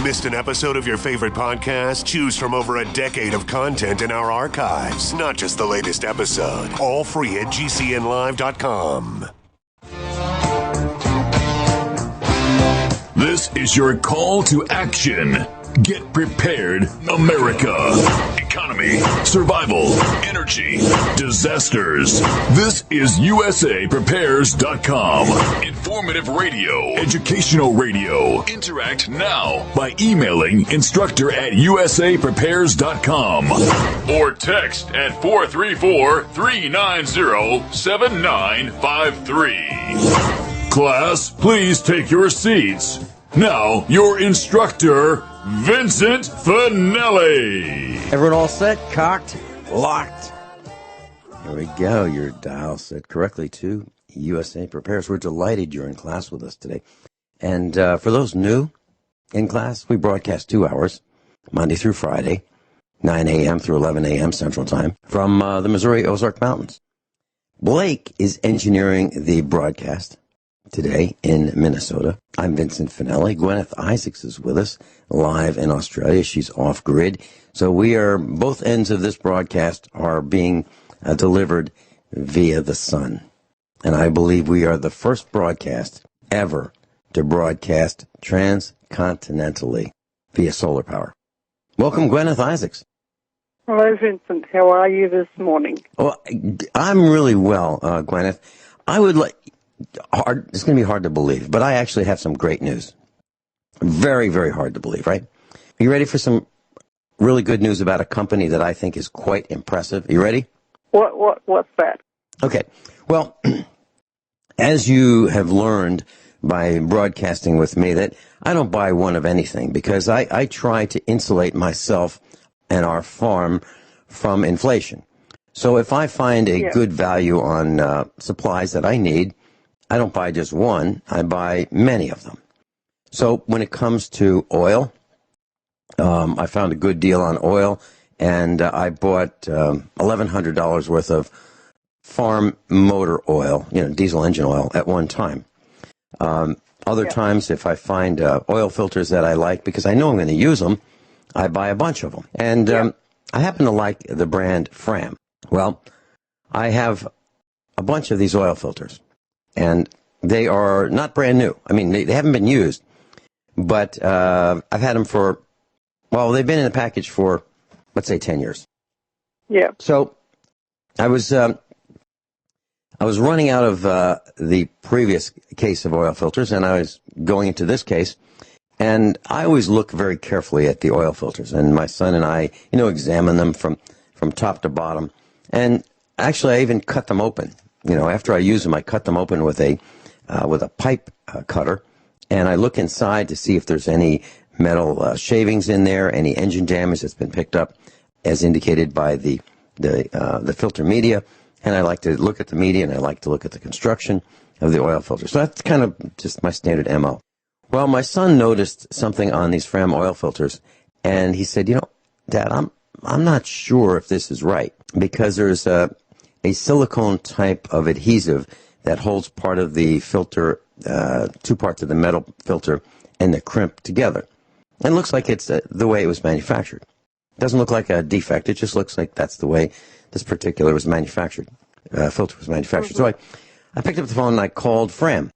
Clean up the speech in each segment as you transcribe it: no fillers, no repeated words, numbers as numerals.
Missed an episode of your favorite podcast? Choose from over a decade of content in our archives, not just the latest episode. All free at gcnlive.com. This is your call to action. Get prepared, America. Economy, survival, energy, disasters. This is USAPrepares.com. Informative radio, educational radio. Interact now by emailing instructor@USAPrepares.com or text at 434-390-7953. Class, please take your seats. Now, your instructor, Vincent Finelli. Everyone all set? Cocked? Locked? Here we go. Your dial set correctly to USA Prepares. We're delighted you're in class with us today. And for those new in class, we broadcast 2 hours, Monday through Friday, 9 a.m. through 11 a.m. Central Time, from the Missouri Ozark Mountains. Blake is engineering the broadcast today in Minnesota. I'm Vincent Finelli. Guineith Isaacs is with us live in Australia. She's off grid. So we are, both ends of this broadcast are being delivered via the sun. And I believe we are the first broadcast ever to broadcast transcontinentally via solar power. Welcome, Guineith Isaacs. Hello, Vincent. How are you this morning? Well, I'm really well, Guineith. I would like... It's going to be hard to believe, but I actually have some great news. Very, very hard to believe, right? Are you ready for some really good news about a company that I think is quite impressive? Are you ready? What's that? Okay. Well, as you have learned by broadcasting with me, that I don't buy one of anything because I try to insulate myself and our farm from inflation. So if I find a good value on supplies that I need, I don't buy just one, I buy many of them. So when it comes to oil, I found a good deal on oil, and I bought $1,100 worth of farm motor oil, diesel engine oil at one time. Other times, if I find oil filters that I like, because I know I'm going to use them, I buy a bunch of them. And I happen to like the brand Fram. Well, I have a bunch of these oil filters. And they are not brand new. I mean, they haven't been used, but I've had them they've been in the package for, let's say, 10 years. Yeah. So I was running out of the previous case of oil filters, and I was going into this case, and I always look very carefully at the oil filters, and my son and I, examine them from top to bottom, and actually I even cut them open. After I use them, I cut them open with a pipe cutter, and I look inside to see if there's any metal shavings in there, any engine damage that's been picked up, as indicated by the filter media. And I like to look at the media, and I like to look at the construction of the oil filter. So that's kind of just my standard MO. Well, my son noticed something on these Fram oil filters, and he said, Dad, I'm not sure if this is right, because there's a silicone type of adhesive that holds part of the filter, two parts of the metal filter and the crimp together. And it looks like it's the way it was manufactured. It doesn't look like a defect. It just looks like that's the way this particular was manufactured, filter was manufactured. So I picked up the phone and I called Fram.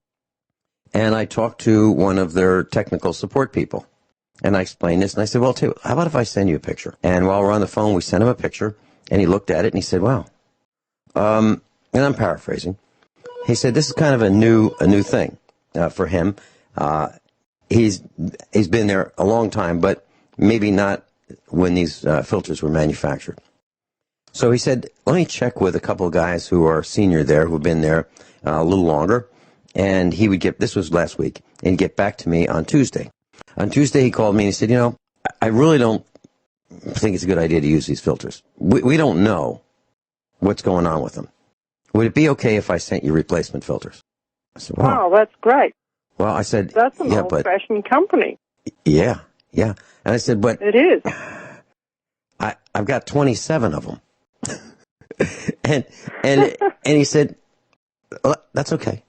And I talked to one of their technical support people. And I explained this, and I said, well, how about if I send you a picture? And while we're on the phone, we sent him a picture, and he looked at it, and he said, wow. And I'm paraphrasing. He said, this is kind of a new thing for him. He's been there a long time, but maybe not when these filters were manufactured. So he said, let me check with a couple of guys who are senior there, who have been there a little longer. And he would this was last week, and he'd get back to me on Tuesday. On Tuesday, he called me and he said, I really don't think it's a good idea to use these filters. We don't know what's going on with them. Would it be okay if I sent you replacement filters? I said, wow, that's great. Well, I said, that's an old-fashioned company. Yeah. And I said, but it is. I've got 27 of them. and he said, well, that's okay.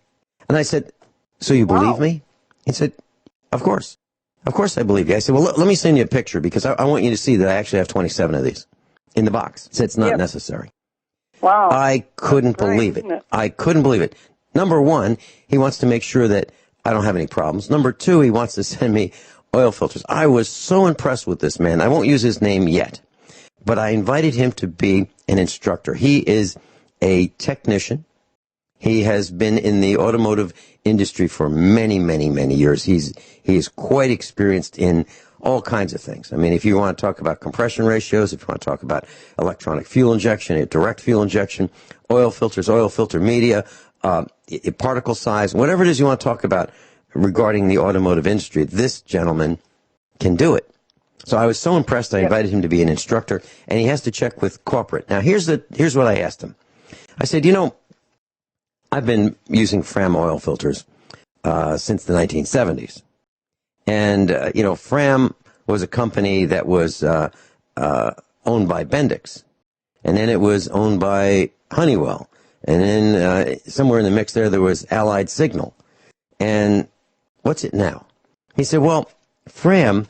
And I said, so you believe me? He said, of course. Of course I believe you. I said, well, let me send you a picture because I want you to see that I actually have 27 of these in the box. He said it's not necessary. Wow. I couldn't believe it. I couldn't believe it. Number one, he wants to make sure that I don't have any problems. Number two, he wants to send me oil filters. I was so impressed with this man. I won't use his name yet, but I invited him to be an instructor. He is a technician. He has been in the automotive industry for many, many, many years. He is quite experienced in all kinds of things. I mean, if you want to talk about compression ratios, if you want to talk about electronic fuel injection, direct fuel injection, oil filters, oil filter media, particle size, whatever it is you want to talk about regarding the automotive industry, this gentleman can do it. So I was so impressed, I invited him to be an instructor, and he has to check with corporate. Now, here's what I asked him. I said, I've been using Fram oil filters since the 1970s. And, Fram was a company that was owned by Bendix. And then it was owned by Honeywell. And then somewhere in the mix there was Allied Signal. And what's it now? He said, well, Fram,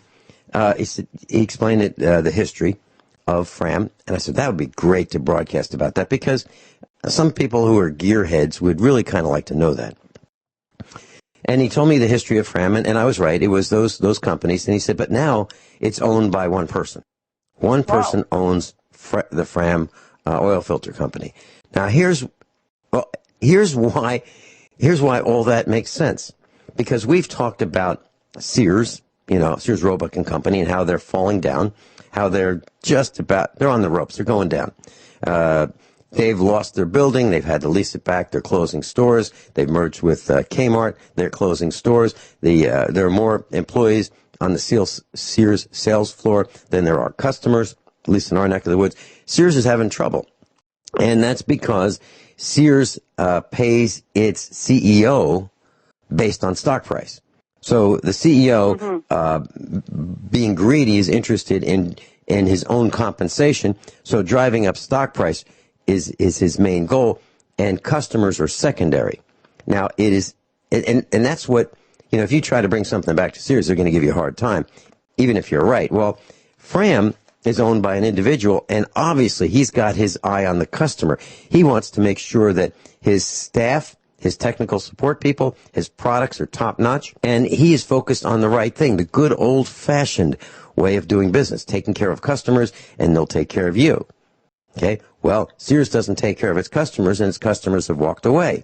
he explained the history of Fram. And I said, that would be great to broadcast about that because some people who are gearheads would really kind of like to know that. And he told me the history of Fram, and I was right. It was those companies. And he said, but now it's owned by one person. One person owns the Fram oil filter company. Now, here's why all that makes sense. Because we've talked about Sears, Sears Roebuck and Company, and how they're falling down, how they're they're on the ropes, they're going down. They've lost their building. They've had to lease it back. They're closing stores. They've merged with Kmart. They're closing stores. There are more employees on the Sears sales floor than there are customers, at least in our neck of the woods. Sears is having trouble. And that's because Sears pays its CEO based on stock price. So the CEO, being greedy, is interested in his own compensation. So driving up stock price is his main goal, and customers are secondary. Now, it is, and that's what, if you try to bring something back to Sears, they're going to give you a hard time, even if you're right. Well, Fram is owned by an individual, and obviously he's got his eye on the customer. He wants to make sure that his staff, his technical support people, his products are top-notch, and he is focused on the right thing, the good old-fashioned way of doing business, taking care of customers, and they'll take care of you. Okay? Well, Sears doesn't take care of its customers, and its customers have walked away.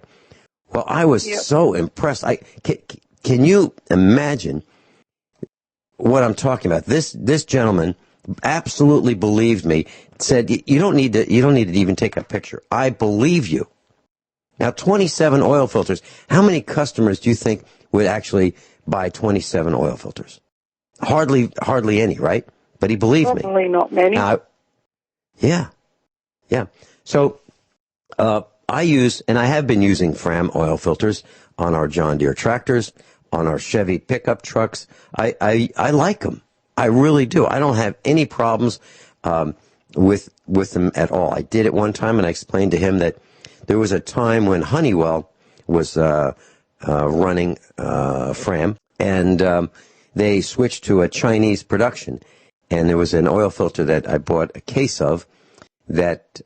Well, I was so impressed. Can you imagine what I'm talking about? This gentleman absolutely believed me, said, you don't need to even take a picture. I believe you. Now, 27 oil filters. How many customers do you think would actually buy 27 oil filters? Hardly any, right? But he believed me. Probably not many. Yeah. So, I use, and I have been using Fram oil filters on our John Deere tractors, on our Chevy pickup trucks. I like them. I really do. I don't have any problems with them at all. I did it one time, and I explained to him that there was a time when Honeywell was running Fram, and they switched to a Chinese production. And there was an oil filter that I bought a case of that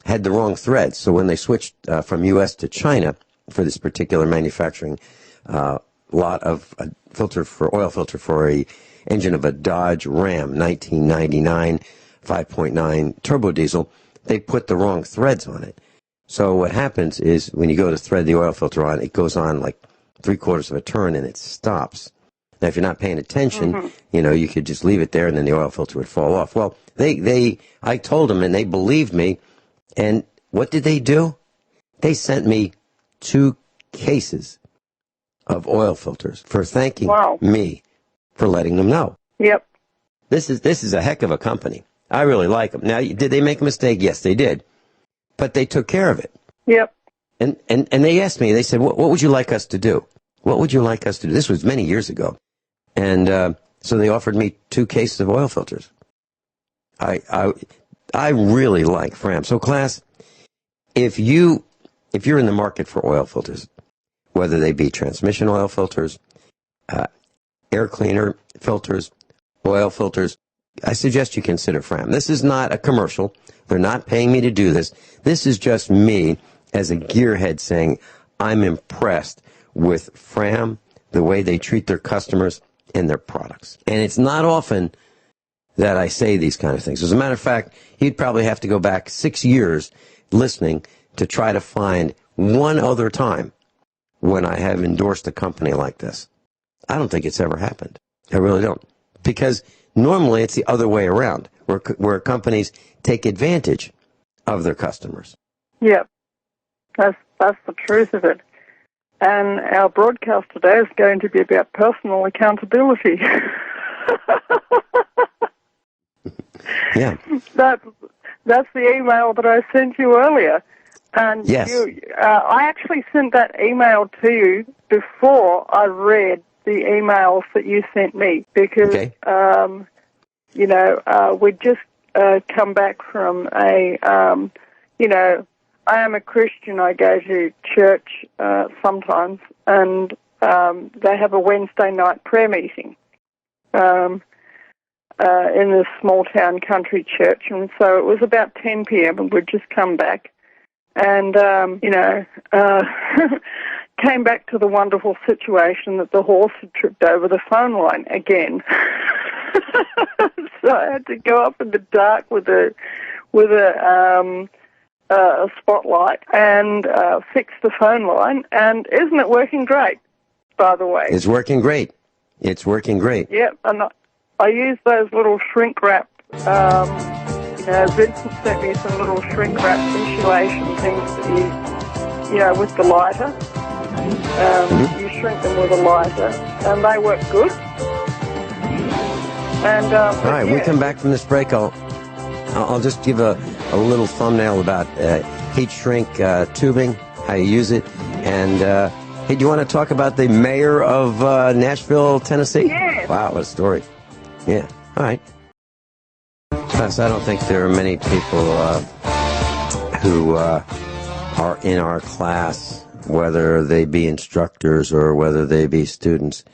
had the wrong thread. So when they switched from U.S. to China for this particular manufacturing lot of oil filter for a engine of a Dodge Ram 1999 5.9 turbo diesel, they put the wrong threads on it. So what happens is when you go to thread the oil filter on, it goes on like 3/4 of a turn and it stops. Now, if you're not paying attention, you could just leave it there and then the oil filter would fall off. Well, I told them and they believed me. And what did they do? They sent me 2 cases of oil filters for thanking me for letting them know. Yep. This is a heck of a company. I really like them. Now, did they make a mistake? Yes, they did. But they took care of it. Yep. And they asked me, they said, what would you like us to do? What would you like us to do? This was many years ago. And so they offered me 2 cases of oil filters. I really like Fram. So, class, if you're in the market for oil filters, whether they be transmission oil filters, air cleaner, filters, oil filters, I suggest you consider Fram. This is not a commercial. They're not paying me to do this. This is just me as a gearhead saying I'm impressed with Fram, the way they treat their customers and their products. And it's not often that I say these kind of things. As a matter of fact, you'd probably have to go back 6 years listening to try to find one other time when I have endorsed a company like this. I don't think it's ever happened. I really don't. Because normally it's the other way around, where companies take advantage of their customers. Yep, that's the truth of it. And our broadcast today is going to be about personal accountability. Yeah. That's the email that I sent you earlier. And yes. I actually sent that email to you before I read the emails that you sent me because, okay. We'd just come back from I am a Christian. I go to church sometimes, and they have a Wednesday night prayer meeting in this small-town country church. And so it was about 10 p.m., and we'd just come back. And, came back to the wonderful situation that the horse had tripped over the phone line again. So I had to go up in the dark with a spotlight and fix the phone line. And isn't it working great, by the way? It's working great. It's working great. Yep, and I use those little shrink wrap. Vincent sent me some little shrink wrap insulation things that you with the lighter. You shrink them with a lighter, and they work good. And all right, we come back from this break. I'll just give a little thumbnail about heat shrink tubing, how you use it, and hey, do you want to talk about the mayor of Nashville, Tennessee? Yes. Wow, what a story! Yeah, all right. Plus, I don't think there are many people who are in our class, whether they be instructors or whether they be students,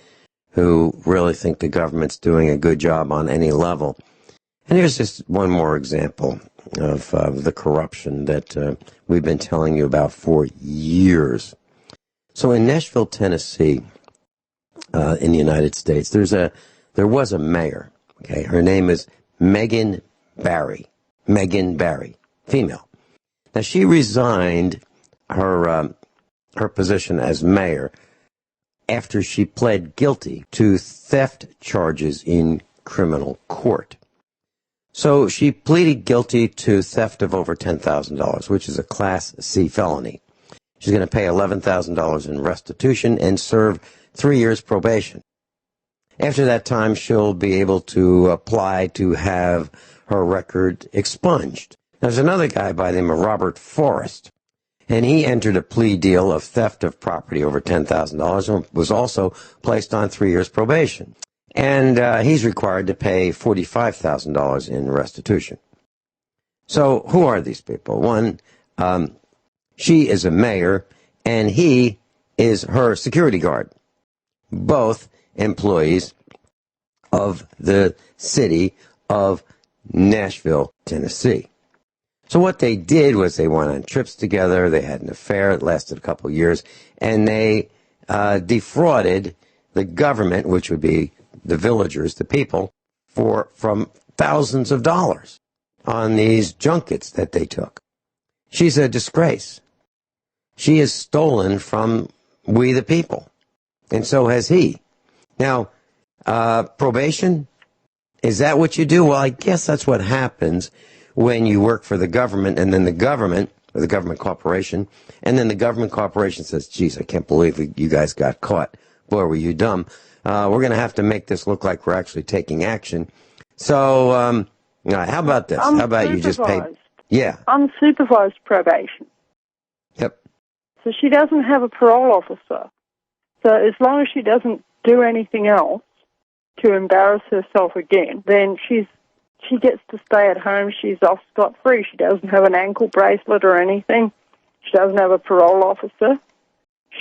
who really think the government's doing a good job on any level. And here's just one more example of the corruption that we've been telling you about for years. So in Nashville, Tennessee, in the United States, there was a mayor. Okay, her name is Megan Barry, female. Now she resigned her position as mayor after she pled guilty to theft charges in criminal court. So she pleaded guilty to theft of over $10,000, which is a Class C felony. She's going to pay $11,000 in restitution and serve 3 years probation. After that time, she'll be able to apply to have her record expunged. There's another guy by the name of Robert Forrest, and he entered a plea deal of theft of property over $10,000 and was also placed on 3 years probation. And he's required to pay $45,000 in restitution. So who are these people? One, she is a mayor, and he is her security guard. Both employees of the city of Nashville, Tennessee. So what they did was they went on trips together, they had an affair, it lasted a couple of years, and they defrauded the government, which would be the villagers, the people, from thousands of dollars on these junkets that they took. She's a disgrace. She has stolen from we the people, and so has he. Now, probation, is that what you do? Well, I guess that's what happens when you work for the government, and then the government, or the government corporation, and then the government corporation says, geez, I can't believe you guys got caught. Boy, were you dumb. We're going to have to make this look like we're actually taking action. So, how about this? How about you just pay? Yeah. Unsupervised probation. Yep. So she doesn't have a parole officer. So as long as she doesn't do anything else to embarrass herself again, then she gets to stay at home. She's off scot-free. She doesn't have an ankle bracelet or anything. She doesn't have a parole officer.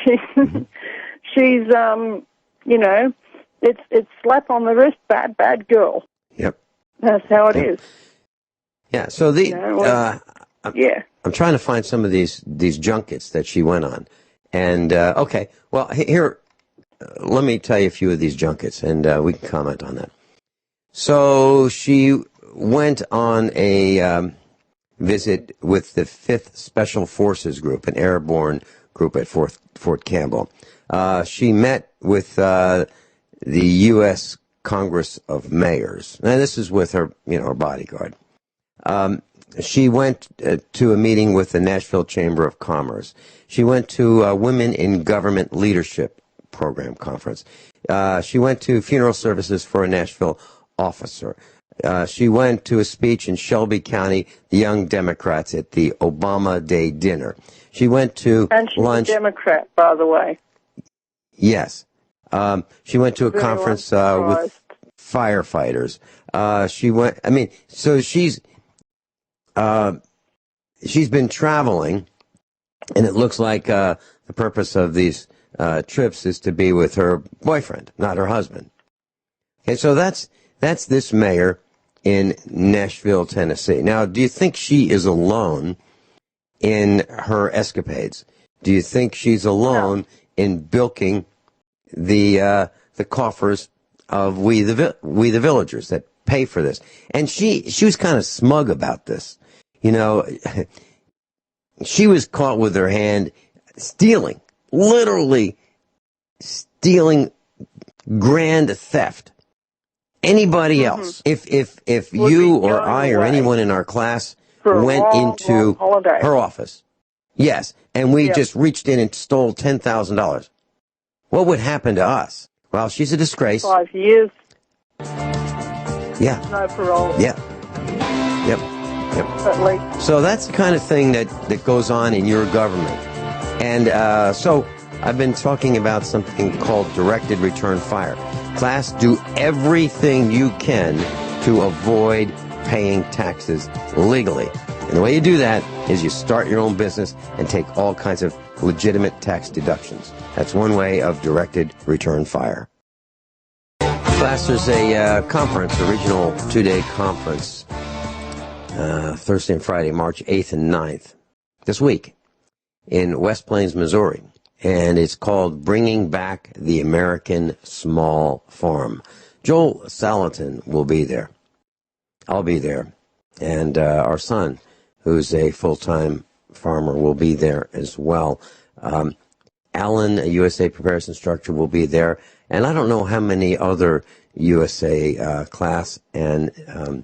She's it's slap on the wrist, bad girl. Yep. That's how it is. Yeah. So I'm trying to find some of these junkets that she went on, and okay. Well, here, let me tell you a few of these junkets, and we can comment on that. So she went on a visit with the 5th Special Forces Group, an airborne group at Fort Campbell. She met with the U.S. Congress of Mayors. Now, this is with her, her bodyguard. She went to a meeting with the Nashville Chamber of Commerce. She went to a Women in Government Leadership Program conference. She went to funeral services for a Nashville officer. She went to a speech in Shelby County, the Young Democrats at the Obama Day dinner. She went to and she's lunch. a Democrat, by the way. Yes. She went to a conference with firefighters. She went. I mean, so she's been traveling, and it looks like the purpose of these trips is to be with her boyfriend, not her husband. And so that's this mayor in Nashville, Tennessee. Now, do you think she is alone in her escapades? Do you think she's alone in bilking the coffers of we the villagers that pay for this? And she was kind of smug about this. She was caught with her hand stealing, literally stealing, grand theft. Anybody else, if you or I or anyone in our class went into her office, yes, and we just reached in and stole $10,000, what would happen to us? Well, she's a disgrace. 5 years. Yeah. No parole. Yeah. Yep. At least. So that's the kind of thing that goes on in your government. And so I've been talking about something called directed return fire. Class, do everything you can to avoid paying taxes legally. And the way you do that is you start your own business and take all kinds of legitimate tax deductions. That's one way of directed return fire. Class, there's a conference, a regional 2-day conference, Thursday and Friday, March 8th and 9th, this week in West Plains, Missouri. And it's called Bringing Back the American Small Farm. Joel Salatin will be there. I'll be there. And our son, who's a full-time farmer, will be there as well. Alan, a USA Preparedness instructor, will be there. And I don't know how many other USA class and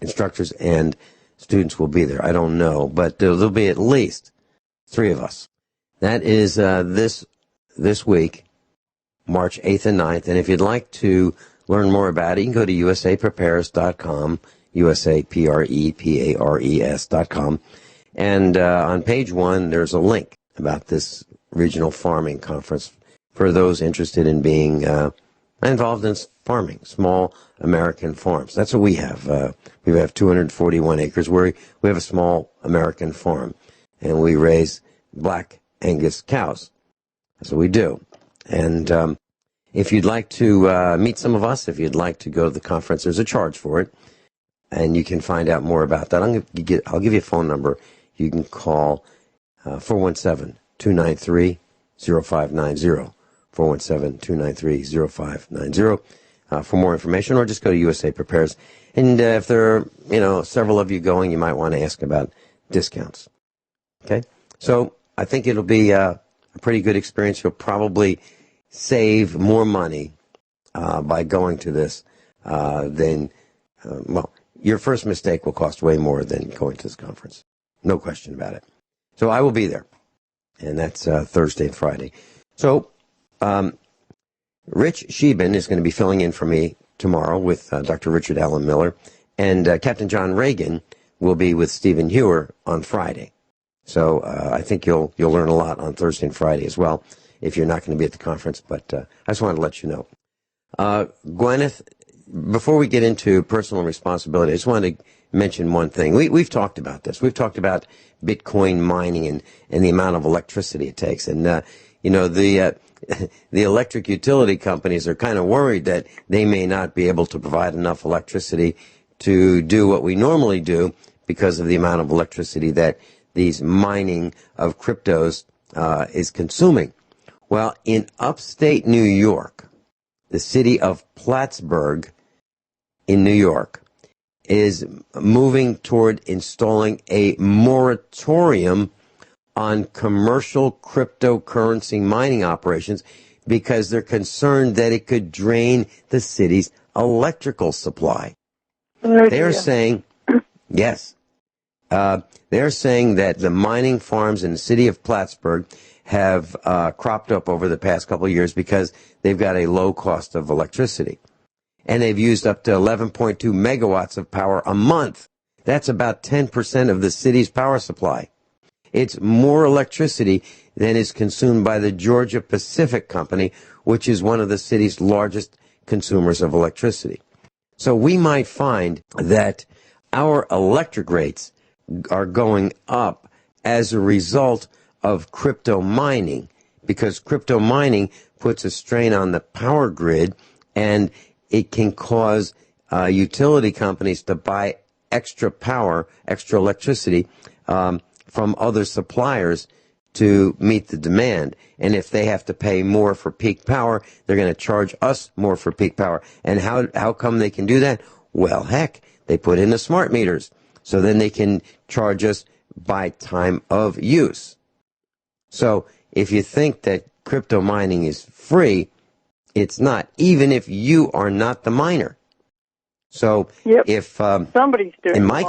instructors and students will be there. I don't know. But there'll be at least 3 of us. That is this week, March 8th and 9th. And if you'd like to learn more about it, you can go to usaprepares.com, usaprepares.com. And on page 1, there's a link about this regional farming conference for those interested in being involved in farming, small American farms. That's what we have. We have 241 acres where we have a small American farm, and we raise black Angus cows. That's what we do. And if you'd like to meet some of us, if you'd like to go to the conference, there's a charge for it. And you can find out more about that. I'll give you a phone number. You can call 417-293-0590. 417-293-0590 for more information, or just go to USA Prepares. And if there are, several of you going, you might want to ask about discounts. Okay? So I think it'll be a pretty good experience. You'll probably save more money by going to this than, your first mistake will cost way more than going to this conference. No question about it. So I will be there. And that's Thursday and Friday. So Rich Sheben is going to be filling in for me tomorrow with Dr. Richard Allen Miller. And Captain John Regan will be with Stephen Hewer on Friday. So I think you'll learn a lot on Thursday and Friday as well if you're not going to be at the conference. But I just wanted to let you know. Guineith, before we get into personal responsibility, I just wanted to mention one thing. We've talked about this. We've talked about Bitcoin mining and the amount of electricity it takes. And, the the electric utility companies are kind of worried that they may not be able to provide enough electricity to do what we normally do because of the amount of electricity that these mining of cryptos is consuming. Well, in upstate New York, the city of Plattsburgh in New York is moving toward installing a moratorium on commercial cryptocurrency mining operations because they're concerned that it could drain the city's electrical supply. They're saying, yes, they're saying that the mining farms in the city of Plattsburgh have cropped up over the past couple of years because they've got a low cost of electricity. And they've used up to 11.2 megawatts of power a month. That's about 10% of the city's power supply. It's more electricity than is consumed by the Georgia Pacific Company, which is one of the city's largest consumers of electricity. So we might find that our electric rates are going up as a result of crypto mining, because crypto mining puts a strain on the power grid, and it can cause utility companies to buy extra power, extra electricity from other suppliers to meet the demand. And if they have to pay more for peak power, they're going to charge us more for peak power. And how come they can do that? Well, heck, they put in the smart meters. So then they can charge us by time of use. So if you think that crypto mining is free, it's not, even if you are not the miner. So if somebody's doing in my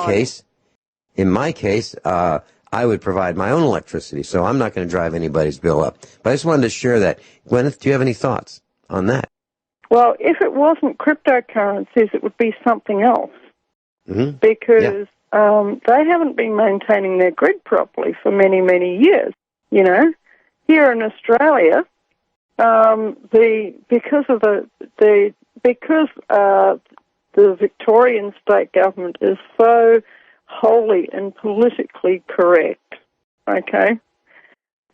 case, I would provide my own electricity, so I'm not going to drive anybody's bill up. But I just wanted to share that. Gwyneth, do you have any thoughts on that? Well, if it wasn't cryptocurrencies, it would be something else. Mm-hmm. Because they haven't been maintaining their grid properly for many, many years. You know, here in Australia, because the Victorian state government is so wholly and politically correct, okay,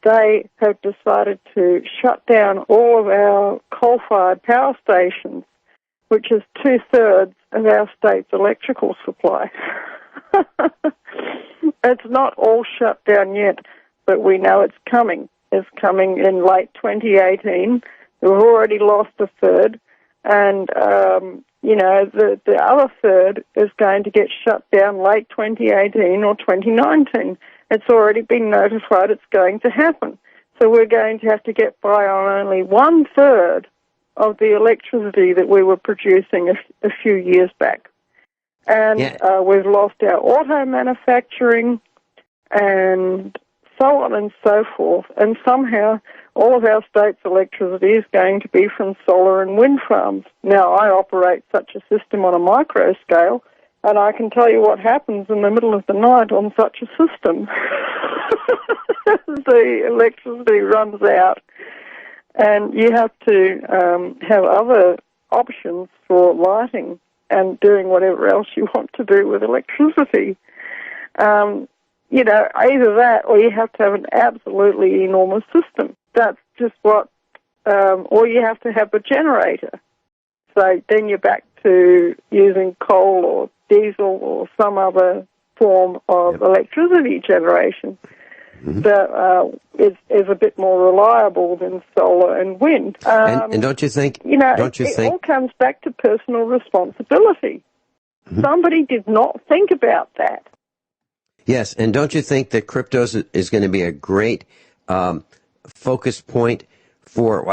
they have decided to shut down all of our coal-fired power stations, which is 2/3 of our state's electrical supply. It's not all shut down yet, but we know it's coming. It's coming in late 2018. We've already lost a third, and the other third is going to get shut down late 2018 or 2019. It's already been notified it's going to happen. So we're going to have to get by on only 1/3 of the electricity that we were producing a few years back. And we've lost our auto manufacturing and so on and so forth. And somehow all of our state's electricity is going to be from solar and wind farms. Now, I operate such a system on a micro scale, and I can tell you what happens in the middle of the night on such a system. The electricity runs out, and you have to have other options for lighting and doing whatever else you want to do with electricity. Either that or you have to have an absolutely enormous system. That's just what, or you have to have a generator. So then you're back to using coal or diesel or some other form of electricity generation that is a bit more reliable than solar and wind. And don't you think? It all comes back to personal responsibility. Mm-hmm. Somebody did not think about that. Yes, and don't you think that cryptos is going to be a great focus point for,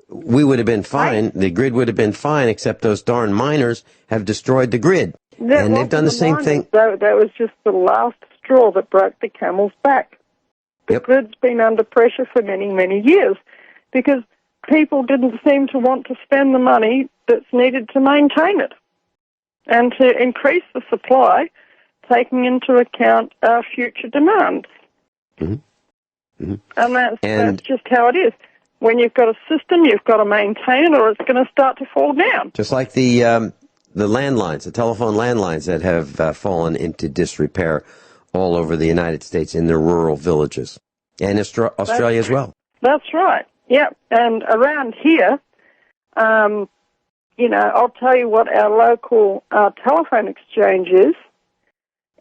we would have been fine, the grid would have been fine, except those darn miners have destroyed the grid. And they've done the same thing. That was just the last straw that broke the camel's back. The grid's been under pressure for many, many years because people didn't seem to want to spend the money that's needed to maintain it and to increase the supply, taking into account our future demands. Mm-hmm. Mm-hmm. And that's just how it is. When you've got a system, you've got to maintain it or it's going to start to fall down. Just like the landlines, the telephone landlines that have fallen into disrepair all over the United States in the rural villages. And Australia as well. That's right. Yeah, and around here, I'll tell you what our local telephone exchange is.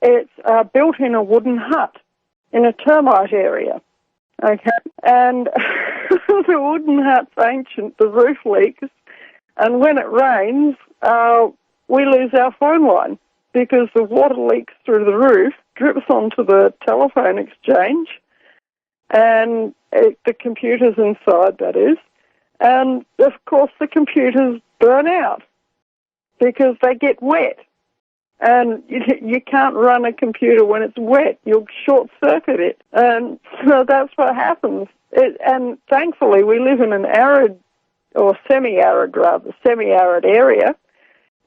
It's built in a wooden hut in a termite area. Okay, and the wooden hut's ancient, the roof leaks, and when it rains, we lose our phone line because the water leaks through the roof, drips onto the telephone exchange, and the computers inside, that is, and of course the computers burn out because they get wet. And you can't run a computer when it's wet. You'll short-circuit it. And so that's what happens. And thankfully, we live in an arid, or semi-arid area.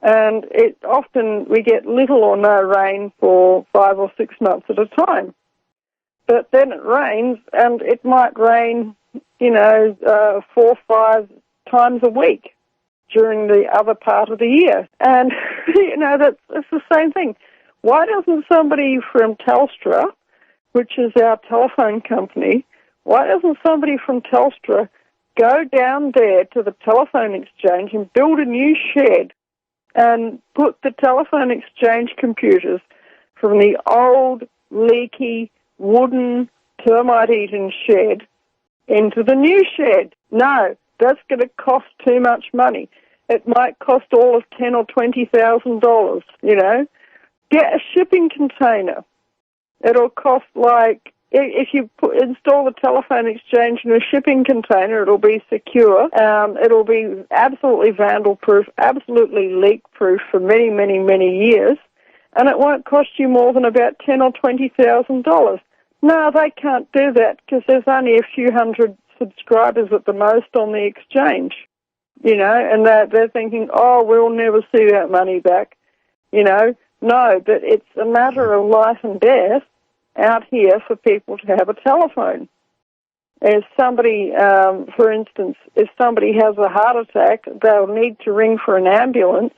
And often we get little or no rain for 5 or 6 months at a time. But then it rains, and it might rain, 4 or 5 times a week during the other part of the year. And, it's the same thing. Why doesn't somebody from Telstra, which is our telephone company, why doesn't somebody from Telstra go down there to the telephone exchange and build a new shed and put the telephone exchange computers from the old, leaky, wooden, termite-eaten shed into the new shed? No, that's going to cost too much money. It might cost all of $10,000 or $20,000. Get a shipping container. It'll cost if you install the telephone exchange in a shipping container, it'll be secure. It'll be absolutely vandal-proof, absolutely leak-proof for many, many, many years, and it won't cost you more than about $10,000 or $20,000. No, they can't do that because there's only a few hundred subscribers at the most on the exchange, and they're thinking, oh, we'll never see that money back. No, but it's a matter of life and death out here for people to have a telephone. If somebody, for instance, if somebody has a heart attack, they'll need to ring for an ambulance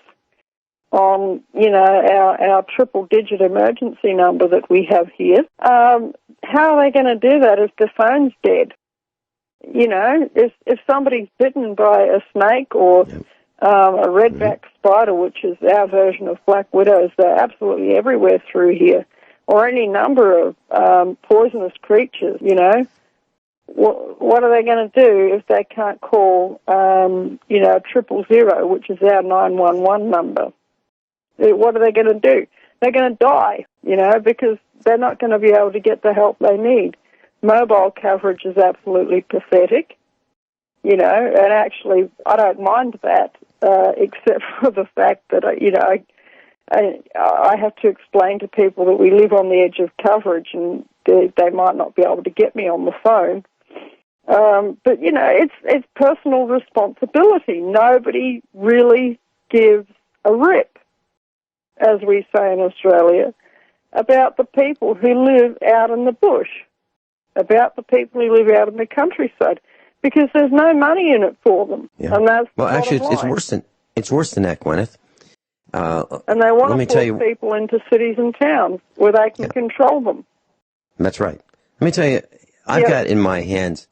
on, our triple-digit emergency number that we have here. How are they going to do that if the phone's dead? If somebody's bitten by a snake or a redback spider, which is our version of black widows, they're absolutely everywhere through here, or any number of poisonous creatures, what are they going to do if they can't call, 000, which is our 911 number? What are they going to do? They're going to die, because they're not going to be able to get the help they need. Mobile coverage is absolutely pathetic, and actually I don't mind that, except for the fact that, I have to explain to people that we live on the edge of coverage and they might not be able to get me on the phone. But, it's personal responsibility. Nobody really gives a rip, as we say in Australia, about the people who live out in the bush, about the people who live out in the countryside, because there's no money in it for them. Yeah. And that's actually, it's worse than that, Guineith. And they want to force people into cities and towns where they can control them. That's right. Let me tell you, I've got in my hands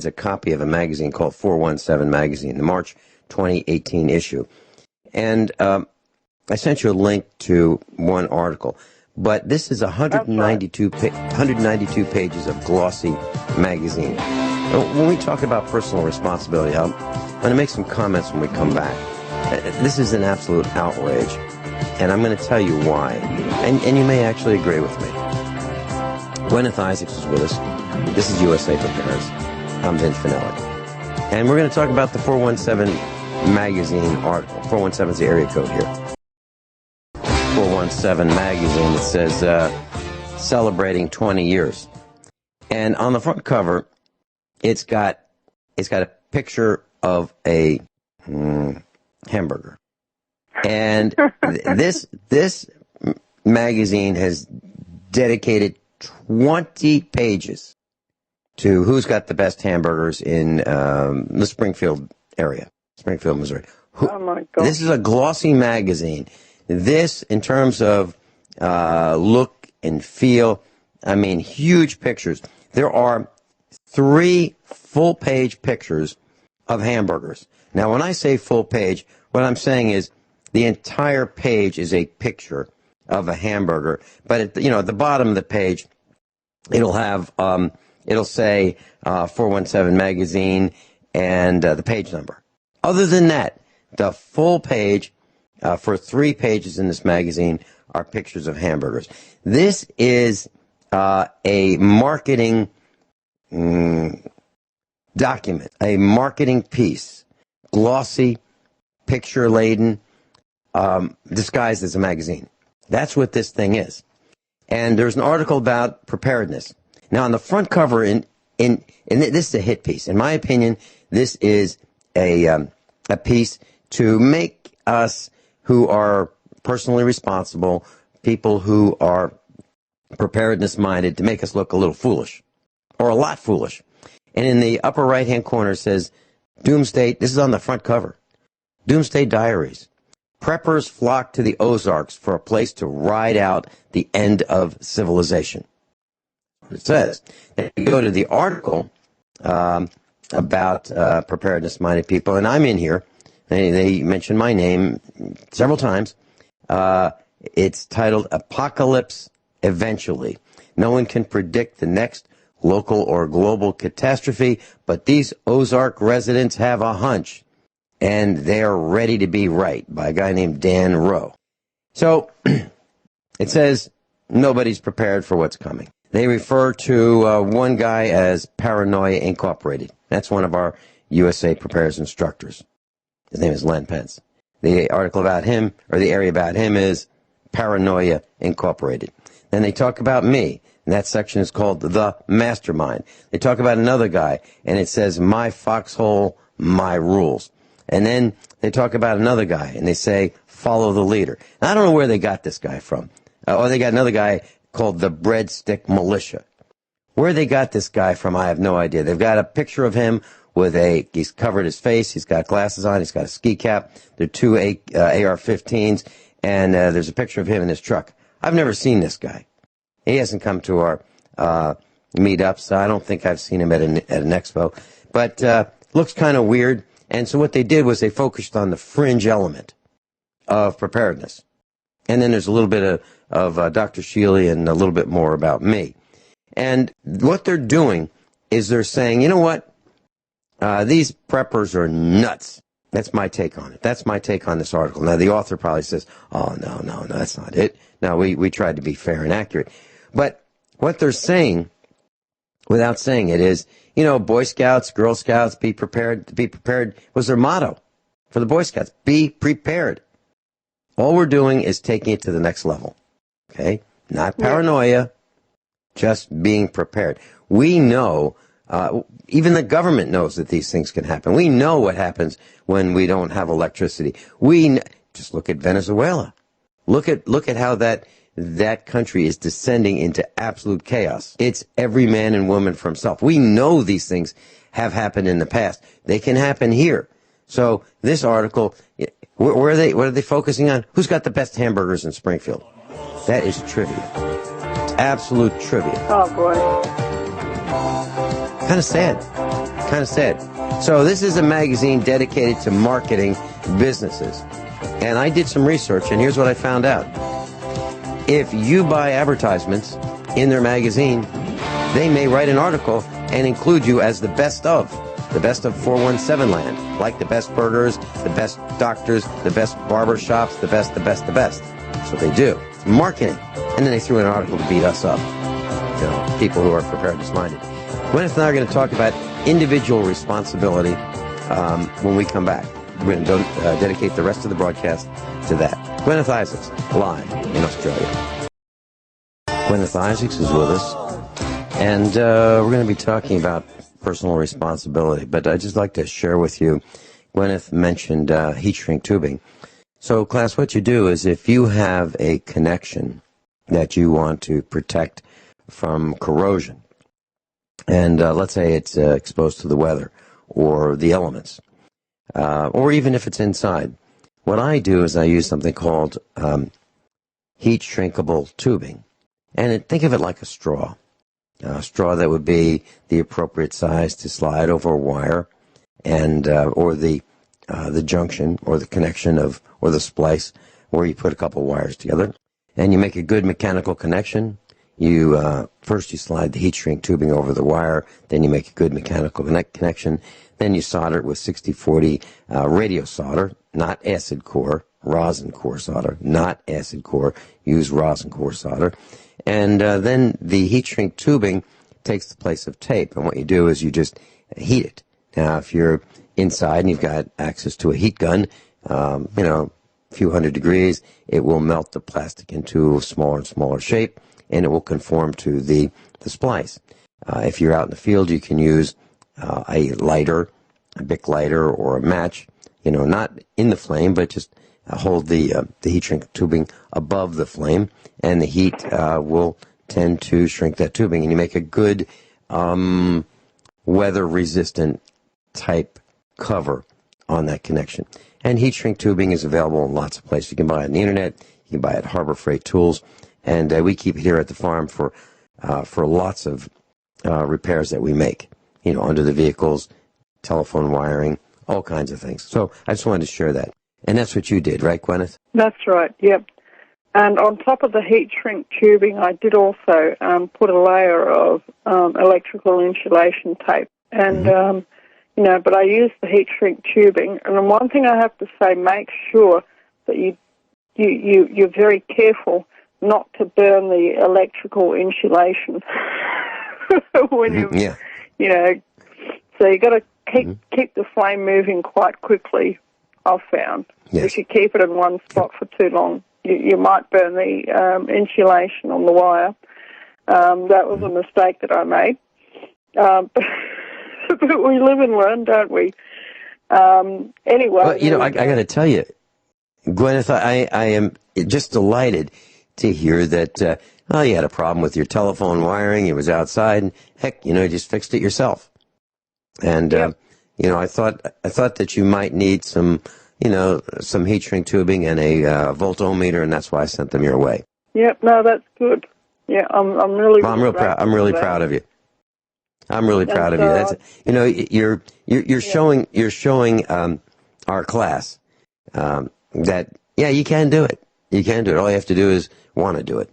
a copy of a magazine called 417 Magazine, the March 2018 issue. And I sent you a link to one article. But this is 192 pages of glossy magazine. When we talk about personal responsibility, I'm going to make some comments when we come back. This is an absolute outrage, and I'm going to tell you why. And you may actually agree with me. Gwyneth Isaacs is with us. This is USA Prepares. I'm Vince Finelli. And we're going to talk about the 417 magazine article. 417 is the area code here. 417 magazine that says celebrating 20 years. And on the front cover, it's got a picture of a hamburger. And this magazine has dedicated 20 pages to who's got the best hamburgers in the Springfield area, Springfield, Missouri. Oh my God. This is a glossy magazine. This, in terms of look and feel, I mean, huge pictures. There are 3 full-page pictures of hamburgers. Now, when I say full page, what I'm saying is the entire page is a picture of a hamburger. But at the bottom of the page, it'll have it'll say 417 magazine and the page number. Other than that, the full page for 3 pages in this magazine are pictures of hamburgers. This is a marketing document, a marketing piece, glossy, picture-laden, disguised as a magazine. That's what this thing is. And there's an article about preparedness. Now, on the front cover, in this is a hit piece. In my opinion, this is a piece to make us who are personally responsible, people who are preparedness-minded, to make us look a little foolish, or a lot foolish. And in the upper right-hand corner it says, Doomsday, this is on the front cover, Doomsday Diaries. Preppers flock to the Ozarks for a place to ride out the end of civilization. It says. Then you go to the article about preparedness-minded people, and I'm in here. They mention my name several times. It's titled Apocalypse Eventually. No one can predict the next local or global catastrophe, but these Ozark residents have a hunch, and they're ready to be right, by a guy named Dan Rowe. So, it says nobody's prepared for what's coming. They refer to one guy as Paranoia Incorporated. That's one of our USA Prepares instructors. His name is Len Pence. The article about him, or the area about him, is Paranoia Incorporated. Then they talk about me, and that section is called The Mastermind. They talk about another guy, and it says, My Foxhole, My Rules. And then they talk about another guy, and they say, Follow the Leader. Now, I don't know where they got this guy from. Or they got another guy called the Breadstick Militia. Where they got this guy from, I have no idea. They've got a picture of him with he's covered his face, he's got glasses on, he's got a ski cap, there are 2 AR-15s, and there's a picture of him in his truck. I've never seen this guy. He hasn't come to our meetups. I don't think I've seen him at an expo. But looks kind of weird. And so what they did was they focused on the fringe element of preparedness. And then there's a little bit of Dr. Shealy and a little bit more about me. And what they're doing is they're saying, you know what? These preppers are nuts. That's my take on it. That's my take on this article. Now, the author probably says, oh, no, that's not it. No, we tried to be fair and accurate. But what they're saying, without saying it, is, Boy Scouts, Girl Scouts, be prepared. Be prepared was their motto for the Boy Scouts. Be prepared. All we're doing is taking it to the next level. Okay? Not paranoia, just being prepared. We know, even the government knows that these things can happen. We know what happens when we don't have electricity. Just look at Venezuela. Look at how that country is descending into absolute chaos. It's every man and woman for himself. We know these things have happened in the past. They can happen here. So this article, what are they focusing on? Who's got the best hamburgers in Springfield? That is trivia. It's absolute trivia. Oh, boy. Kind of sad. So this is a magazine dedicated to marketing businesses. And I did some research, and here's what I found out. If you buy advertisements in their magazine, they may write an article and include you as the best of 417 land, like the best burgers, the best doctors, the best barber shops, the best. That's what they do. It's marketing. And then they threw in an article to beat us up. People who are preparedness-minded. Guineith and I are going to talk about individual responsibility when we come back. We're going to dedicate the rest of the broadcast to that. Guineith Isaacs, live in Australia. Guineith Isaacs is with us, and we're going to be talking about personal responsibility. But I'd just like to share with you, Guineith mentioned heat shrink tubing. So, class, what you do is if you have a connection that you want to protect from corrosion, and let's say it's exposed to the weather or the elements, or even if it's inside, what I do is I use something called heat shrinkable tubing. And think of it like a straw. straw that would be the appropriate size to slide over a wire, and or the junction or the connection of or the splice where you put a couple wires together, and you make a good mechanical connection. You first you slide the heat shrink tubing over the wire, then you make a good mechanical connection. Then you solder it with 60-40 radio solder, not acid core, rosin core solder, not acid core. Use rosin core solder. And then the heat shrink tubing takes the place of tape. And what you do is you just heat it. Now, if you're inside and you've got access to a heat gun, a few hundred degrees, it will melt the plastic into a smaller and smaller shape, and it will conform to the splice. If you're out in the field, you can use a lighter, a Bic lighter, or a match, not in the flame, but just hold the heat shrink tubing above the flame, and the heat will tend to shrink that tubing, and you make a good weather-resistant type cover on that connection. And heat shrink tubing is available in lots of places. You can buy it on the internet, you can buy it at Harbor Freight Tools, and we keep it here at the farm for lots of repairs that we make, under the vehicles, telephone wiring, all kinds of things. So I just wanted to share that. And that's what you did, right, Guineith? That's right, yep. And on top of the heat shrink tubing, I did also put a layer of electrical insulation tape. And, but I used the heat shrink tubing. And then one thing I have to say, make sure that you're very careful not to burn the electrical insulation when so you got to keep the flame moving quite quickly, I've found. Yes. If you keep it in one spot for too long, you might burn the insulation on the wire. That was a mistake that I made. But we live and learn, don't we? Anyway. Well, I got to tell you, Guineith, I am just delighted to hear that, you had a problem with your telephone wiring, it was outside, and heck, you just fixed it yourself. And, I thought that you might need some heat shrink tubing and a voltometer, and that's why I sent them your way. Yep, no, that's good. Yeah, I'm really proud. I'm really proud of you. I'm really proud of you. That's, you're showing our class that you can do it. You can do it. All you have to do is want to do it,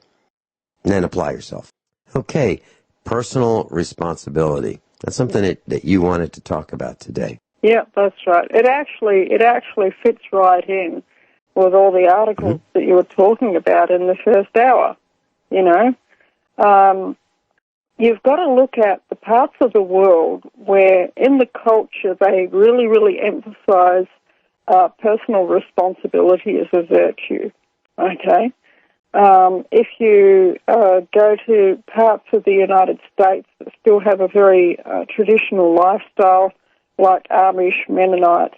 and then apply yourself. Okay, personal responsibility. That's something that you wanted to talk about today. Yeah, that's right. It actually fits right in with all the articles that you were talking about in the first hour. You've got to look at the parts of the world where in the culture they really, really emphasize personal responsibility as a virtue, okay? If you go to parts of the United States that still have a very traditional lifestyle, like Amish, Mennonite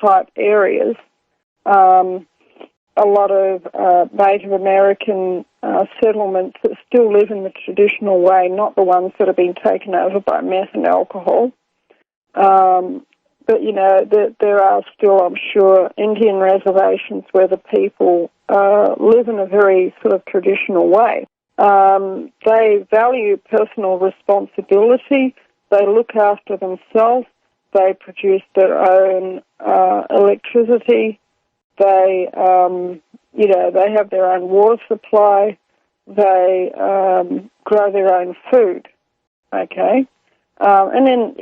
type areas, a lot of Native American settlements that still live in the traditional way, not the ones that have been taken over by meth and alcohol. But, there are still, I'm sure, Indian reservations where the people live in a very sort of traditional way. They value personal responsibility. They look after themselves. They produce their own electricity. They, they have their own water supply. They grow their own food, okay? And then,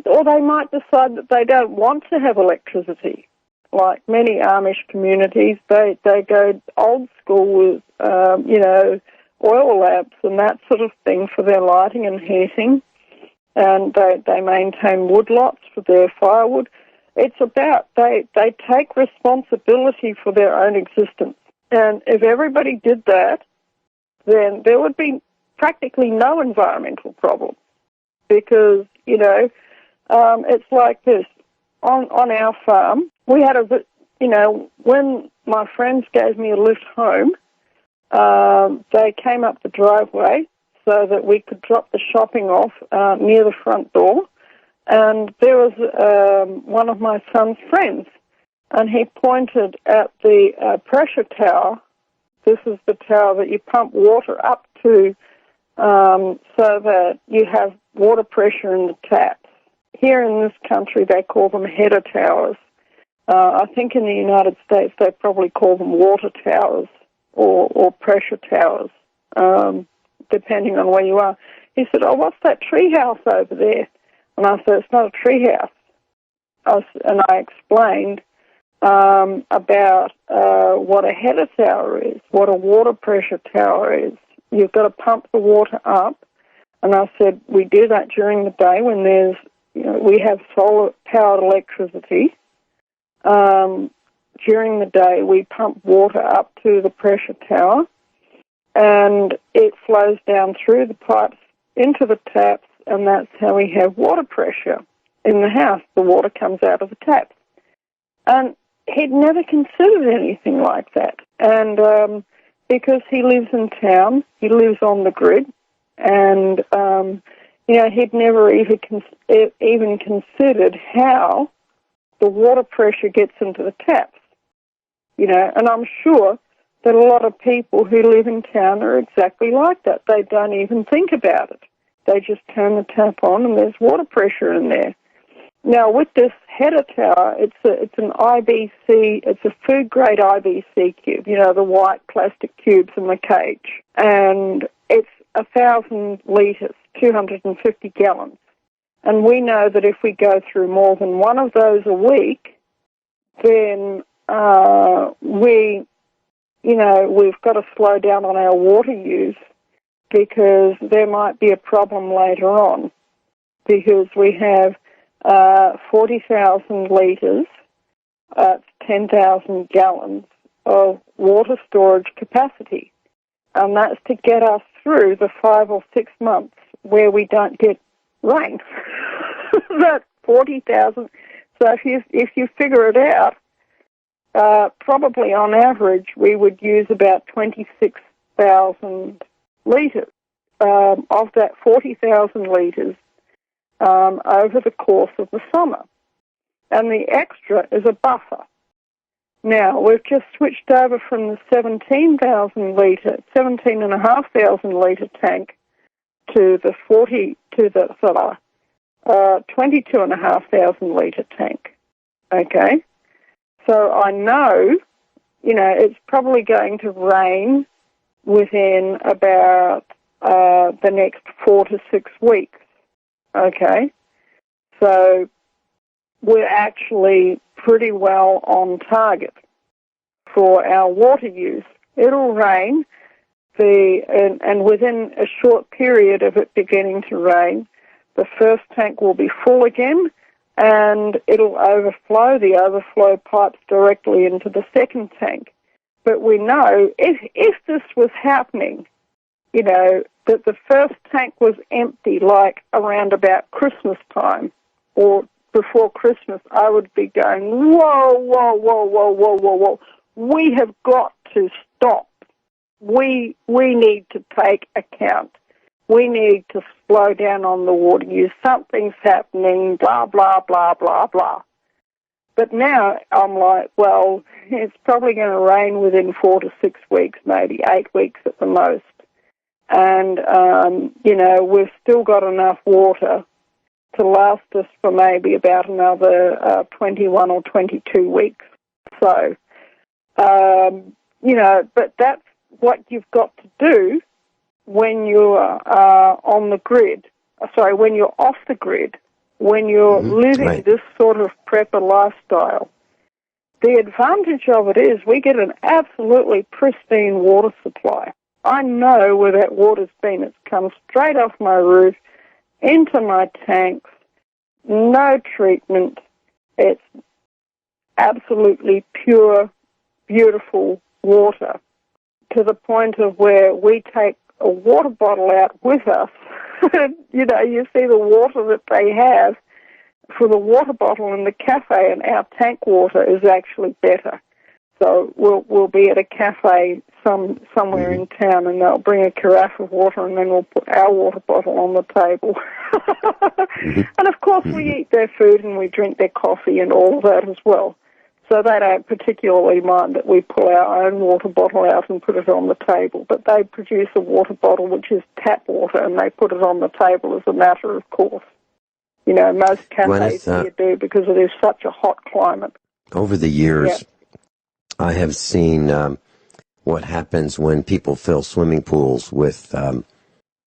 or they might decide that they don't want to have electricity. Like many Amish communities, they go old school with, oil lamps and that sort of thing for their lighting and heating. And they maintain woodlots for their firewood. It's about they take responsibility for their own existence. And if everybody did that, then there would be practically no environmental problem. Because, it's like this. On our farm, we had when my friends gave me a lift home, they came up the driveway so that we could drop the shopping off near the front door. And there was one of my son's friends, and he pointed at the pressure tower. This is the tower that you pump water up to so that you have water pressure in the taps. Here in this country, they call them header towers. I think in the United States, they probably call them water towers or pressure towers, depending on where you are. He said, "Oh, what's that tree house over there?" And I said, "It's not a tree house." And I explained about what a header tower is, what a water pressure tower is. You've got to pump the water up. And I said, we do that during the day when there's, we have solar-powered electricity. During the day, we pump water up to the pressure tower, and it flows down through the pipes into the taps, and that's how we have water pressure in the house. The water comes out of the taps. And he'd never considered anything like that. And because he lives in town, he lives on the grid, and, he'd never even considered how the water pressure gets into the taps. And I'm sure that a lot of people who live in town are exactly like that. They don't even think about it. They just turn the tap on and there's water pressure in there. Now, with this header tower, it's an IBC, it's a food-grade IBC cube, the white plastic cubes in the cage. And it's 1,000 litres, 250 gallons. And we know that if we go through more than one of those a week, then we've got to slow down on our water use, because there might be a problem later on, because we have 40,000 litres, 10,000 gallons of water storage capacity. And that's to get us through the 5 or 6 months where we don't get rain. That 40,000. So if you figure it out, probably on average we would use about 26,000 litres of that 40,000 litres over the course of the summer. And the extra is a buffer. Now, we've just switched over from the 17,500 litre tank to the 22,500 litre tank. Okay? So I know, it's probably going to rain within about the next 4 to 6 weeks. Okay? So we're actually pretty well on target for our water use. It'll rain, and within a short period of it beginning to rain, the first tank will be full again, and it'll overflow. The overflow pipes directly into the second tank. But we know if this was happening, that the first tank was empty, like around about Christmas time or before Christmas, I would be going, whoa, whoa, whoa, whoa, whoa, whoa, whoa. We have got to stop. We need to take account. We need to slow down on the water use. Something's happening, blah, blah, blah, blah, blah. But now I'm like, well, it's probably going to rain within 4 to 6 weeks, maybe 8 weeks at the most. And, we've still got enough water to last us for maybe about another 21 or 22 weeks. So, but that's what you've got to do when you're on the grid. When you're off the grid, when you're living this sort of prepper lifestyle. The advantage of it is we get an absolutely pristine water supply. I know where that water's been. It's come straight off my roof, into my tanks, no treatment. It's absolutely pure, beautiful water, to the point of where we take a water bottle out with us. You see the water that they have for the water bottle in the cafe, and our tank water is actually better. So we'll be at a cafe somewhere in town, and they'll bring a carafe of water, and then we'll put our water bottle on the table. And of course we eat their food and we drink their coffee and all of that as well. So they don't particularly mind that we pull our own water bottle out and put it on the table, but they produce a water bottle which is tap water, and they put it on the table as a matter of course. You know, most cafes here do, because it is such a hot climate. Over the years, I have seen what happens when people fill swimming pools with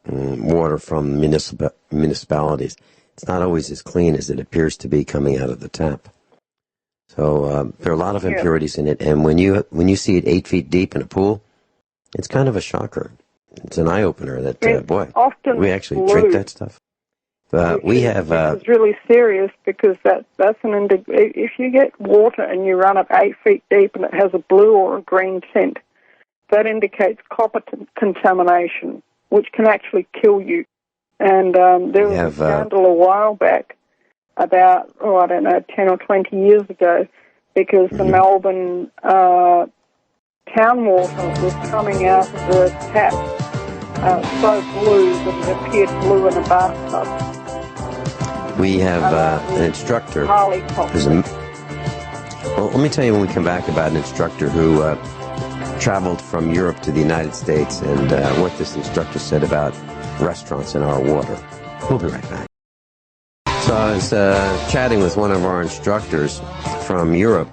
water from municipalities. It's not always as clean as it appears to be coming out of the tap. So there are a lot of impurities in it, and when you see it 8 feet deep in a pool, it's kind of a shocker. It's an eye-opener that, boy, we actually drink that stuff. We have... it's really serious, because that's if you get water and you run it 8 feet deep and it has a blue or a green tint, that indicates copper contamination, which can actually kill you. And there was a scandal a while back about, 10 or 20 years ago, because the Melbourne town water was coming out of the tap so blue that it appeared blue in a bathtub. We have an instructor. Well, let me tell you when we come back about an instructor who traveled from Europe to the United States, and what this instructor said about restaurants and our water. We'll be right back. So I was chatting with one of our instructors from Europe,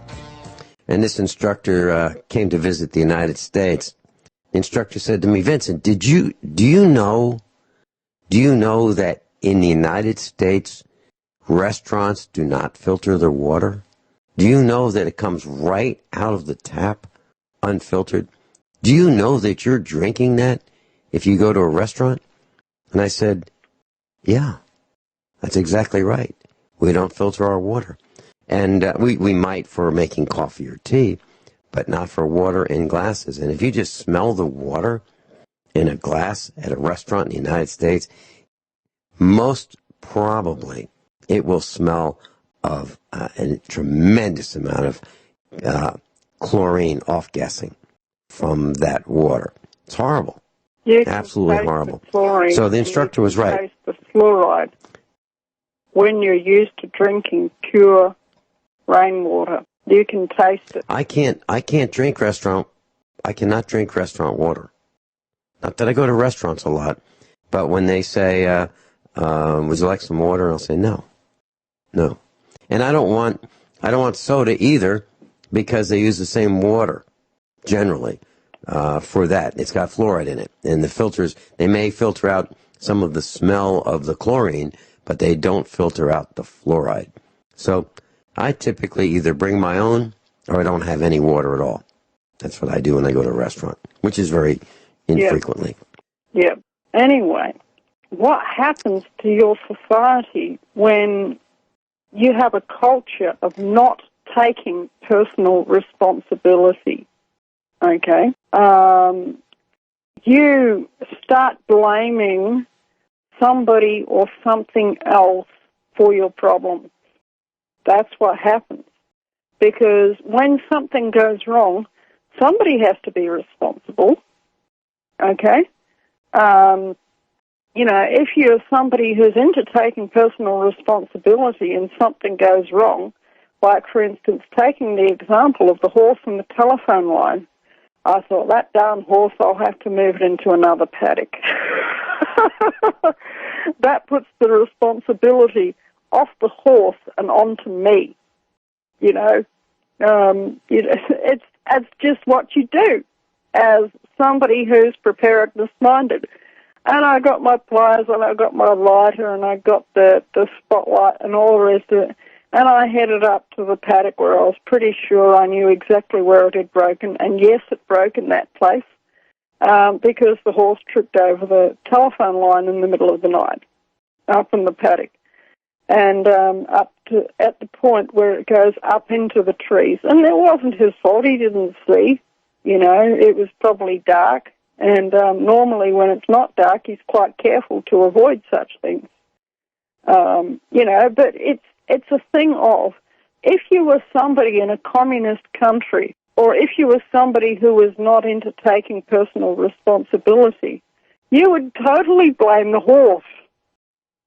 and this instructor came to visit the United States. The instructor said to me, "Vincent, do you know that in the United States, restaurants do not filter their water? Do you know that it comes right out of the tap, unfiltered? Do you know that you're drinking that if you go to a restaurant?" And I said, "Yeah, that's exactly right. We don't filter our water. And we might for making coffee or tea, but not for water in glasses. And if you just smell the water in a glass at a restaurant in the United States, most probably it will smell of a tremendous amount of chlorine off-gassing from that water. It's horrible. Absolutely horrible. So the instructor was right. Taste the fluoride when you're used to drinking pure rainwater. You can taste it. I cannot drink restaurant water. Not that I go to restaurants a lot, but when they say, would you like some water? I'll say no. And I don't want soda either, because they use the same water generally for that. It's got fluoride in it, and the filters, they may filter out some of the smell of the chlorine, but they don't filter out the fluoride. So I typically either bring my own or I don't have any water at all. That's what I do when I go to a restaurant, which is very infrequently. Yeah. Anyway, what happens to your society when you have a culture of not taking personal responsibility? Okay? You start blaming somebody or something else for your problems. That's what happens. Because when something goes wrong, somebody has to be responsible. Okay? If you're somebody who's into taking personal responsibility and something goes wrong, like, for instance, taking the example of the horse and the telephone line, I thought, that darn horse, I'll have to move it into another paddock. That puts the responsibility off the horse and onto me. It's just what you do as somebody who's preparedness-minded. And I got my pliers, and I got my lighter, and I got the spotlight and all the rest of it. And I headed up to the paddock where I was pretty sure I knew exactly where it had broken. And yes, it broke in that place because the horse tripped over the telephone line in the middle of the night up in the paddock. And at the point where it goes up into the trees. And it wasn't his fault. He didn't see. It was probably dark. And normally when it's not dark, he's quite careful to avoid such things. But it's a thing of, if you were somebody in a communist country, or if you were somebody who was not into taking personal responsibility, you would totally blame the horse.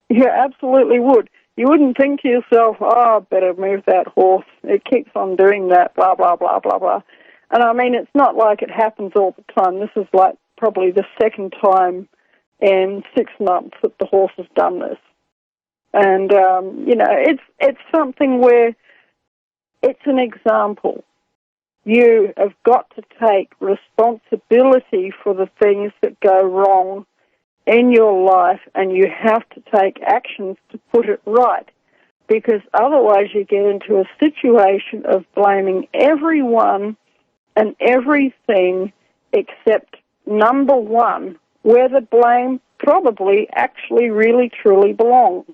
You absolutely would. You wouldn't think to yourself, oh, I better move that horse. It keeps on doing that, blah, blah, blah, blah, blah. And I mean, it's not like it happens all the time. This is like probably the second time in 6 months that the horse has done this. And, it's something where it's an example. You have got to take responsibility for the things that go wrong in your life, and you have to take actions to put it right, because otherwise you get into a situation of blaming everyone and everything except number one, where the blame probably actually really truly belongs.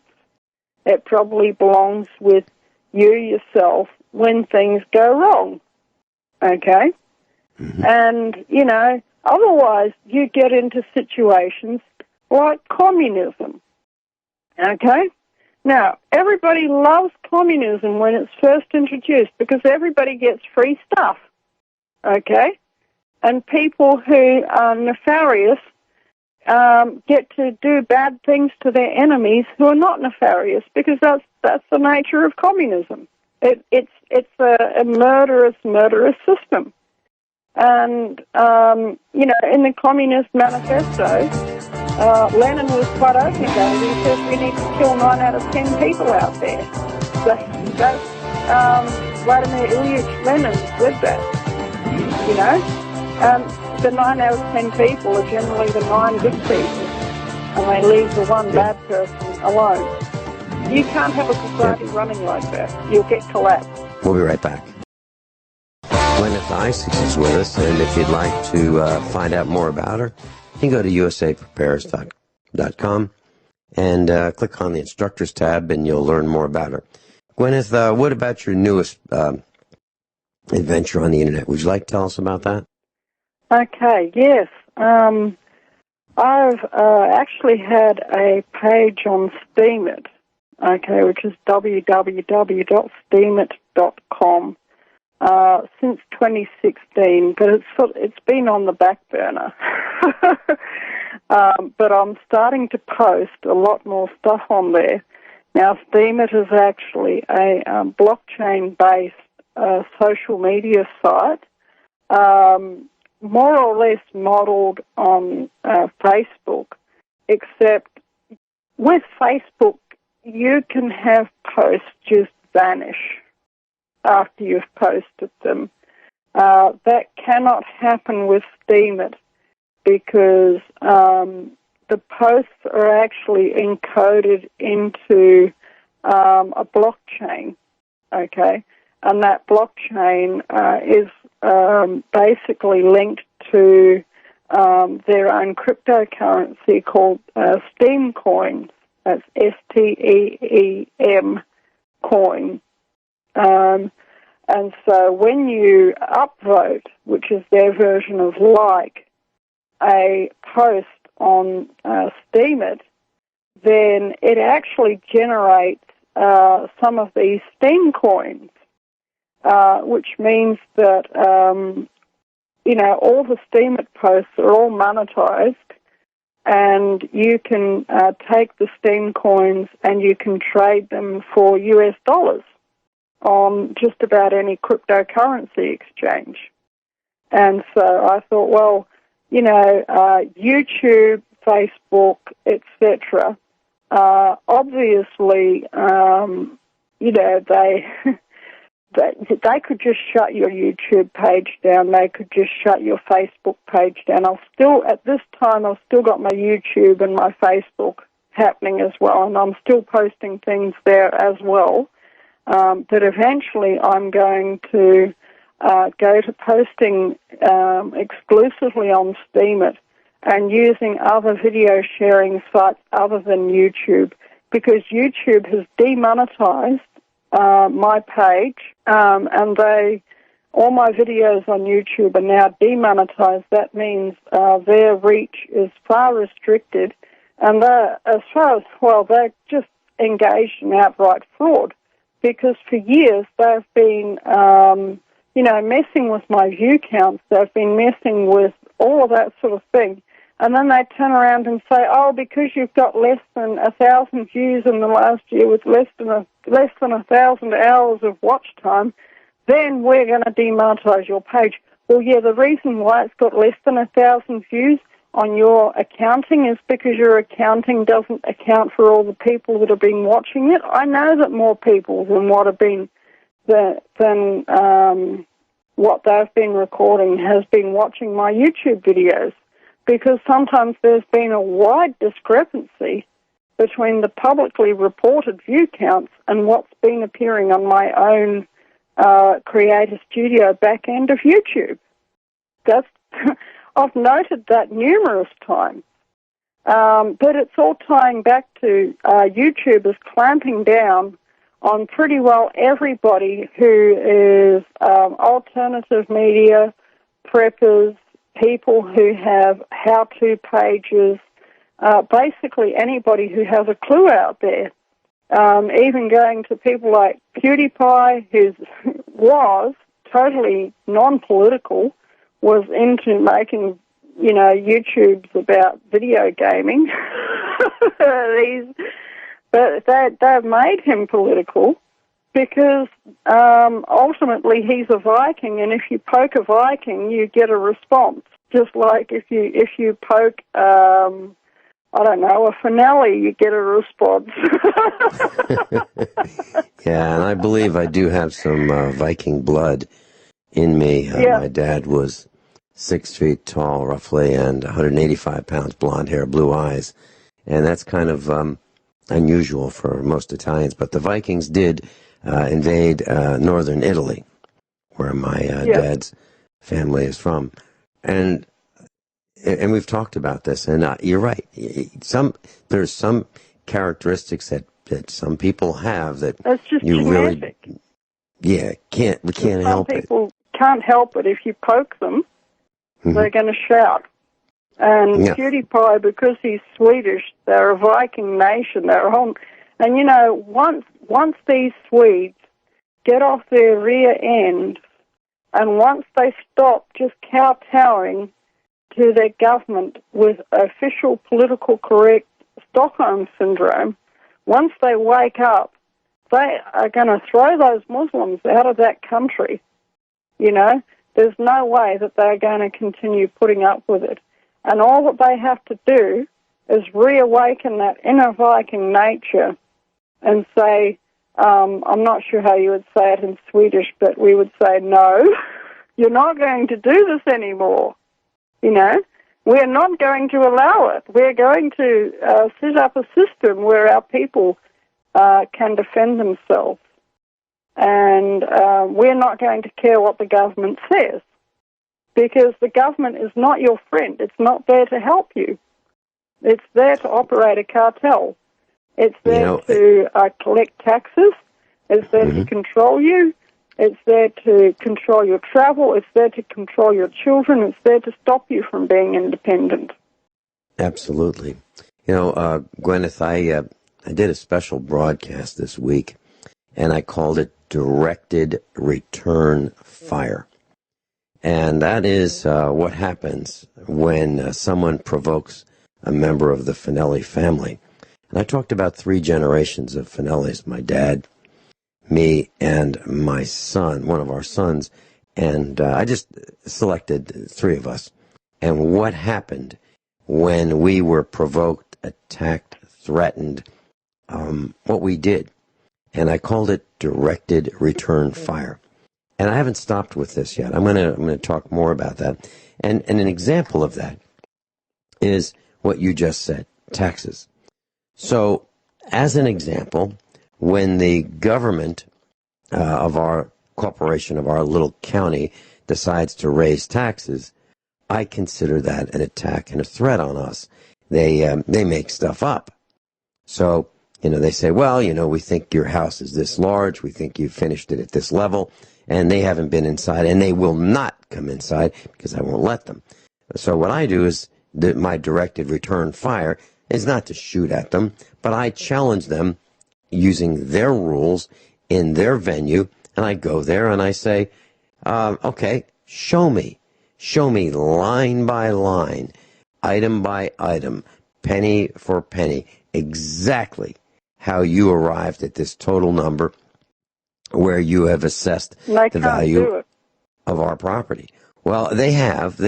It probably belongs with you yourself when things go wrong, okay? Mm-hmm. And, otherwise you get into situations like communism, okay? Now, everybody loves communism when it's first introduced because everybody gets free stuff, okay? And people who are nefarious get to do bad things to their enemies who are not nefarious, because that's the nature of communism. It's a murderous system. And, in the Communist Manifesto, Lenin was quite open about it. He says we need to kill 9 out of 10 people out there. That's Vladimir Ilyich Lenin said that, the 9 out of 10 people are generally the 9 good people, and they leave the one bad person alone. You can't have a society running like that. You'll get collapsed. We'll be right back. Guineith Isaacs is with us, and if you'd like to find out more about her, you can go to usaprepares.com and click on the Instructors tab, and you'll learn more about her. Guineith, what about your newest adventure on the Internet? Would you like to tell us about that? Okay, yes. I've actually had a page on Steemit, which is www.steemit.com since 2016, but it's been on the back burner. But I'm starting to post a lot more stuff on there. Now, Steemit is actually a blockchain-based social media site, more or less modeled on Facebook, except with Facebook, you can have posts just vanish after you've posted them. That cannot happen with Steemit because the posts are actually encoded into a blockchain, okay? And that blockchain is basically linked to their own cryptocurrency called Steem coins. That's STEEM coin. And so when you upvote, which is their version of like, a post on Steemit, then it actually generates some of these Steem coins, which means that, all the Steemit posts are all monetized, and you can take the Steem coins and you can trade them for US dollars on just about any cryptocurrency exchange. And so I thought, well, YouTube, Facebook, etc., obviously, they could just shut your YouTube page down. They could just shut your Facebook page down. At this time, I've still got my YouTube and my Facebook happening as well, and I'm still posting things there as well. But eventually I'm going to go to posting exclusively on Steemit and using other video sharing sites other than YouTube, because YouTube has demonetized my page, and all my videos on YouTube are now demonetized. That means their reach is far restricted, and they're just engaged in outright fraud, because for years they've been, messing with my view counts. They've been messing with all of that sort of thing. And then they turn around and say, oh, because you've got less than 1,000 views in the last year with less than 1,000 hours of watch time, then we're going to demonetize your page. Well, yeah, the reason why it's got less than 1,000 views on your accounting is because your accounting doesn't account for all the people that have been watching it. I know that more people than what have been what they've been recording has been watching my YouTube videos, because sometimes there's been a wide discrepancy between the publicly reported view counts and what's been appearing on my own Creator Studio back end of YouTube. I've noted that numerous times. But it's all tying back to YouTube is clamping down on pretty well everybody who is alternative media, preppers, people who have how-to pages, basically anybody who has a clue out there. Even going to people like PewDiePie, who was totally non-political, was into making, YouTubes about video gaming. But they've made him political because ultimately he's a Viking, and if you poke a Viking, you get a response. Just like if you poke, a Finelli, you get a response. Yeah, and I believe I do have some Viking blood in me. Yeah. My dad was 6 feet tall, roughly, and 185 pounds, blonde hair, blue eyes. And that's kind of unusual for most Italians. But the Vikings did invade northern Italy, where my dad's family is from. And we've talked about this, and you're right. There's some characteristics that some people have that that's just you genetic. We can't help it. Some people can't help it. If you poke them, Mm-hmm. they're going to shout. And Yeah. PewDiePie, because he's Swedish, they're a Viking nation. They're a whole, and once these Swedes get off their rear end, and once they stop just kowtowing to their government with official political correct Stockholm syndrome, once they wake up, they are going to throw those Muslims out of that country. There's no way that they're going to continue putting up with it. And all that they have to do is reawaken that inner Viking nature and say, I'm not sure how you would say it in Swedish, but we would say, no, you're not going to do this anymore. We're not going to allow it. We're going to set up a system where our people can defend themselves. And we're not going to care what the government says, because the government is not your friend. It's not there to help you. It's there to operate a cartel. It's there to collect taxes. It's there to control you. It's there to control your travel. It's there to control your children. It's there to stop you from being independent. Absolutely. Guineith, I did a special broadcast this week, and I called it Directed Return Fire. And that is what happens when someone provokes a member of the Finelli family. And I talked about 3 generations of Finellis, my dad, me, and my son, one of our sons. And I just selected 3 of us. And what happened when we were provoked, attacked, threatened, what we did. And I called it Directed Return Fire. And I haven't stopped with this yet. I'm going to talk more about that. And an example of that is what you just said, taxes. So, as an example, when the government of our corporation, of our little county, decides to raise taxes, I consider that an attack and a threat on us. They make stuff up. So, they say, well, we think your house is this large. We think you finished it at this level. And they haven't been inside, and they will not come inside because I won't let them. So what I do is my directed return fire is not to shoot at them, but I challenge them using their rules in their venue, and I go there and I say, okay, show me line by line item by item, penny for penny, exactly how you arrived at this total number where you have assessed the value of our property. Well, they have.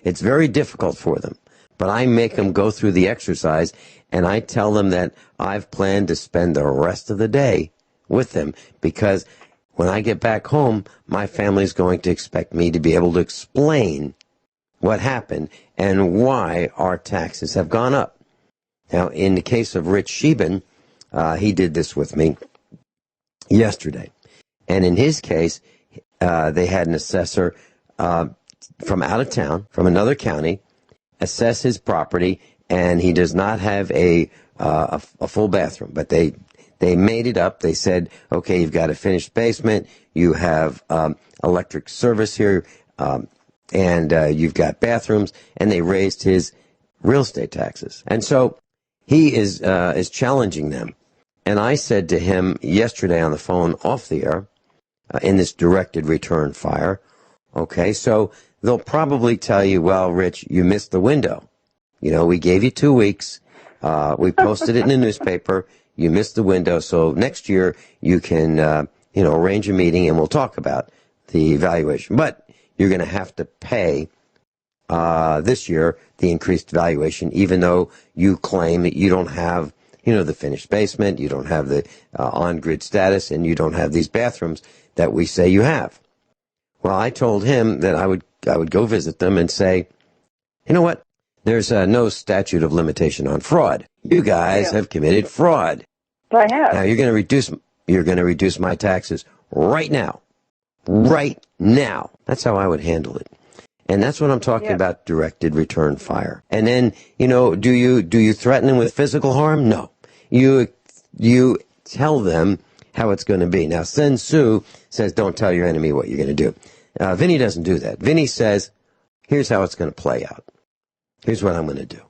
It's very difficult for them. But I make them go through the exercise, and I tell them that I've planned to spend the rest of the day with them, because when I get back home, my family's going to expect me to be able to explain what happened and why our taxes have gone up. Now, in the case of Rich Sheben, he did this with me yesterday. And in his case, they had an assessor from out of town, from another county, assess his property, and he does not have a full bathroom. But they made it up. They said, okay, you've got a finished basement, you have electric service here, and you've got bathrooms, and they raised his real estate taxes. And so he is challenging them. And I said to him yesterday on the phone off the air, in this directed return fire, okay, so they'll probably tell you, well, Rich, you missed the window. You know, we gave you 2 weeks. We posted it in the newspaper. You missed the window. So next year you can, arrange a meeting and we'll talk about the evaluation. But you're going to have to pay this year the increased valuation, even though you claim that you don't have, the finished basement, you don't have the on-grid status, and you don't have these bathrooms that we say you have. Well, I told him that I would go visit them and say, you know what? There's no statute of limitation on fraud. You guys have committed fraud. I have. Now you're going to reduce my taxes right now. Right now. That's how I would handle it. And that's what I'm talking about, directed return fire. And then, do you threaten them with physical harm? No. You tell them how it's going to be. Now, Sun Tzu says, don't tell your enemy what you're going to do. Vinny doesn't do that. Vinny says, here's how it's going to play out. Here's what I'm going to do.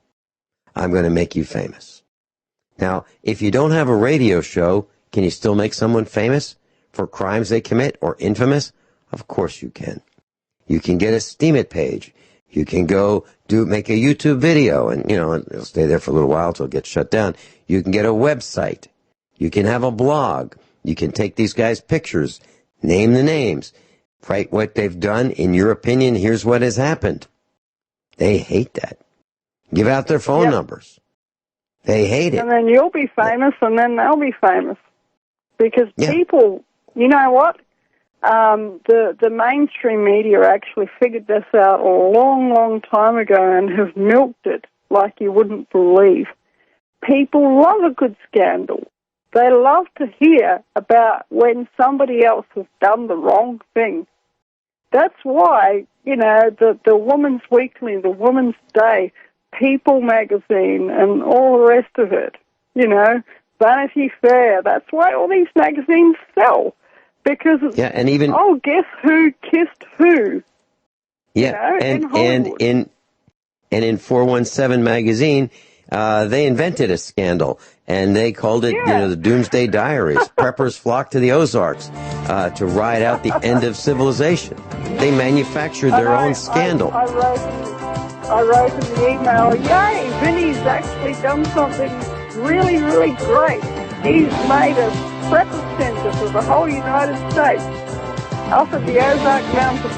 I'm going to make you famous. Now, if you don't have a radio show, can you still make someone famous for crimes they commit or infamous? Of course you can. You can get a Steemit page. You can go make a YouTube video, and it'll stay there for a little while until it gets shut down. You can get a website. You can have a blog. You can take these guys' pictures, name the names, write what they've done. In your opinion, here's what has happened. They hate that. Give out their phone numbers. They hate it. And then you'll be famous, and then they'll be famous. Because people, you know what? The mainstream media actually figured this out a long, long time ago and have milked it like you wouldn't believe. People love a good scandal. They love to hear about when somebody else has done the wrong thing. That's why, the Woman's Weekly, the Woman's Day, People magazine, and all the rest of it, Vanity Fair, that's why all these magazines sell. Because and even guess who kissed who? Yeah, and in 417 magazine, they invented a scandal, and they called it, the Doomsday Diaries. Preppers flocked to the Ozarks to ride out the end of civilization. They manufactured their own scandal. I wrote in the email, yay, Vinny's actually done something really, really great. He's made a prepper center for the whole United States up at the Ozark Mountains.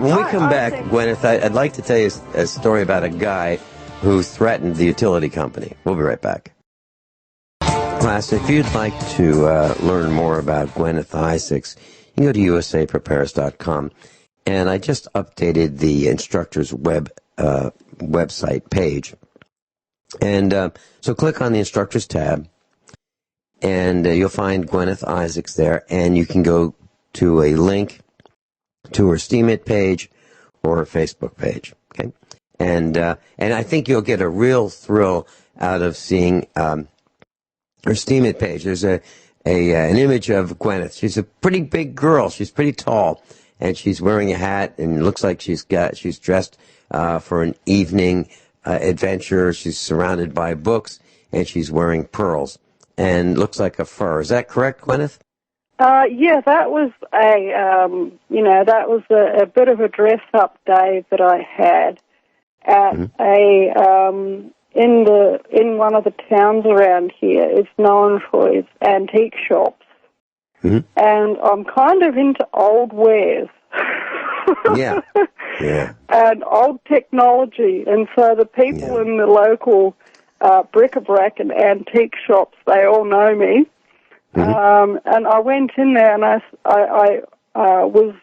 When we come back, Guineith, I'd like to tell you a story about a guy who threatened the utility company. We'll be right back. Class, if you'd like to learn more about Guineith Isaacs, you can go to usaprepares.com. And I just updated the instructor's website page. And so click on the instructors tab, and you'll find Guineith Isaacs there, and you can go to a link to her Steemit page or her Facebook page. Okay, and I think you'll get a real thrill out of seeing her Steemit page. There's an image of Guineith. She's a pretty big girl. She's pretty tall, and she's wearing a hat, and it looks like she's dressed for an evening adventure. She's surrounded by books, and she's wearing pearls, and looks like a fur. Is that correct, Guineith? Yeah, that was a bit of a dress-up day that I had at in one of the towns around here. It's known for its antique shops, and I'm kind of into old wares. Yeah. And old technology, and so the people in the local bric-a-brac and antique shops, they all know me. And I went in there, and I was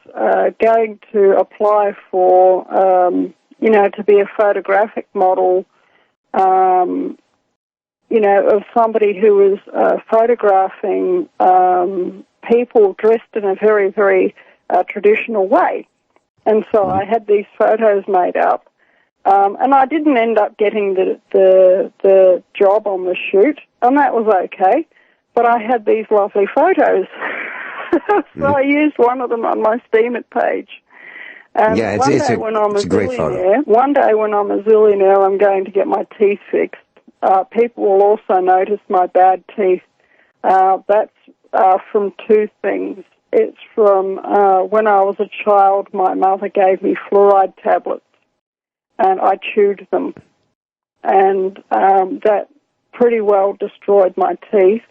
going to apply for, to be a photographic model, of somebody who was photographing people dressed in a very, very traditional way. And so I had these photos made up, and I didn't end up getting the job on the shoot, and that was okay. But I had these lovely photos, so I used one of them on my Steemit page. And it's a great photo. One day when I'm a zillionaire, I'm going to get my teeth fixed. People will also notice my bad teeth. That's from two things. It's from when I was a child, my mother gave me fluoride tablets, and I chewed them. And that pretty well destroyed my teeth.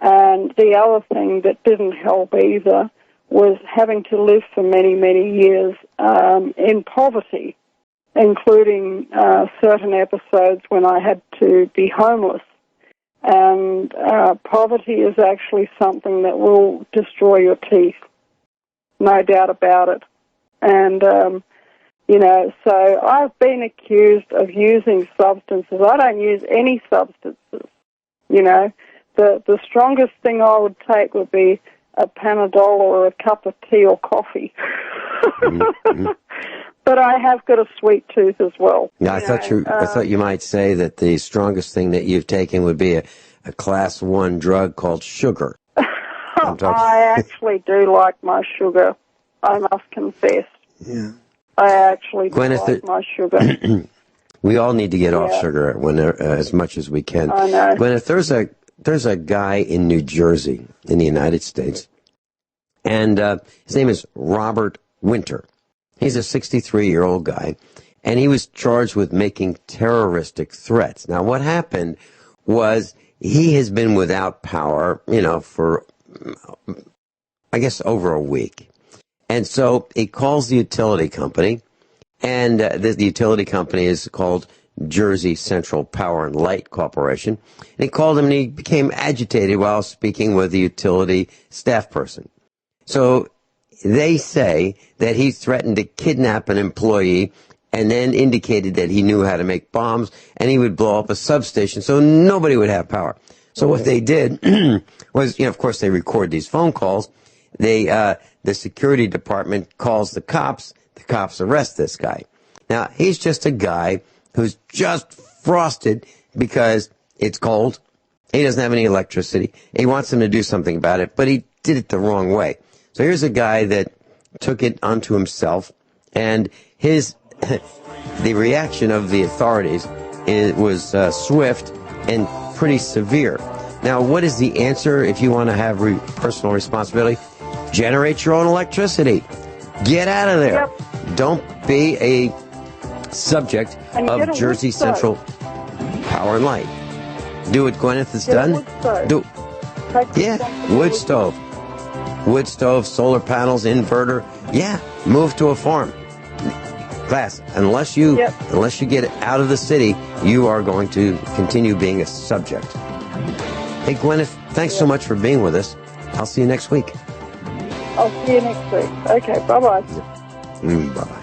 And the other thing that didn't help either was having to live for many, many years in poverty, including certain episodes when I had to be homeless. And poverty is actually something that will destroy your teeth, no doubt about it. And, so I've been accused of using substances. I don't use any substances, The strongest thing I would take would be a Panadol or a cup of tea or coffee. But I have got a sweet tooth as well. Yeah, I thought you might say that the strongest thing that you've taken would be a class 1 drug called sugar. I actually do like my sugar, I must confess. Yeah. I actually do like my sugar. We all need to get off sugar as much as we can. I know. Gwyneth, there's a guy in New Jersey, in the United States, and his name is Robert Winter. He's a 63-year-old guy, and he was charged with making terroristic threats. Now, what happened was he has been without power, for, I guess, over a week. And so he calls the utility company, and the utility company is called Jersey Central Power and Light Corporation. And he called him, and he became agitated while speaking with the utility staff person. So they say that he threatened to kidnap an employee and then indicated that he knew how to make bombs, and he would blow up a substation so nobody would have power. So what they did was, of course, they record these phone calls. The security department calls the cops. The cops arrest this guy. Now, he's just a guy who's just frosted because it's cold. He doesn't have any electricity. He wants them to do something about it, but he did it the wrong way. So here's a guy that took it onto himself, and the reaction of the authorities was swift and pretty severe. Now, what is the answer if you want to have personal responsibility? Generate your own electricity. Get out of there. Yep. Don't be a subject of Jersey Central Power and Light. Do what Guineith has done. Wood stove. Wood stove, solar panels, inverter. Yeah, move to a farm. Class, unless you get out of the city, you are going to continue being a subject. Hey, Guineith, thanks so much for being with us. I'll see you next week. I'll see you next week. Okay, bye-bye. Bye-bye.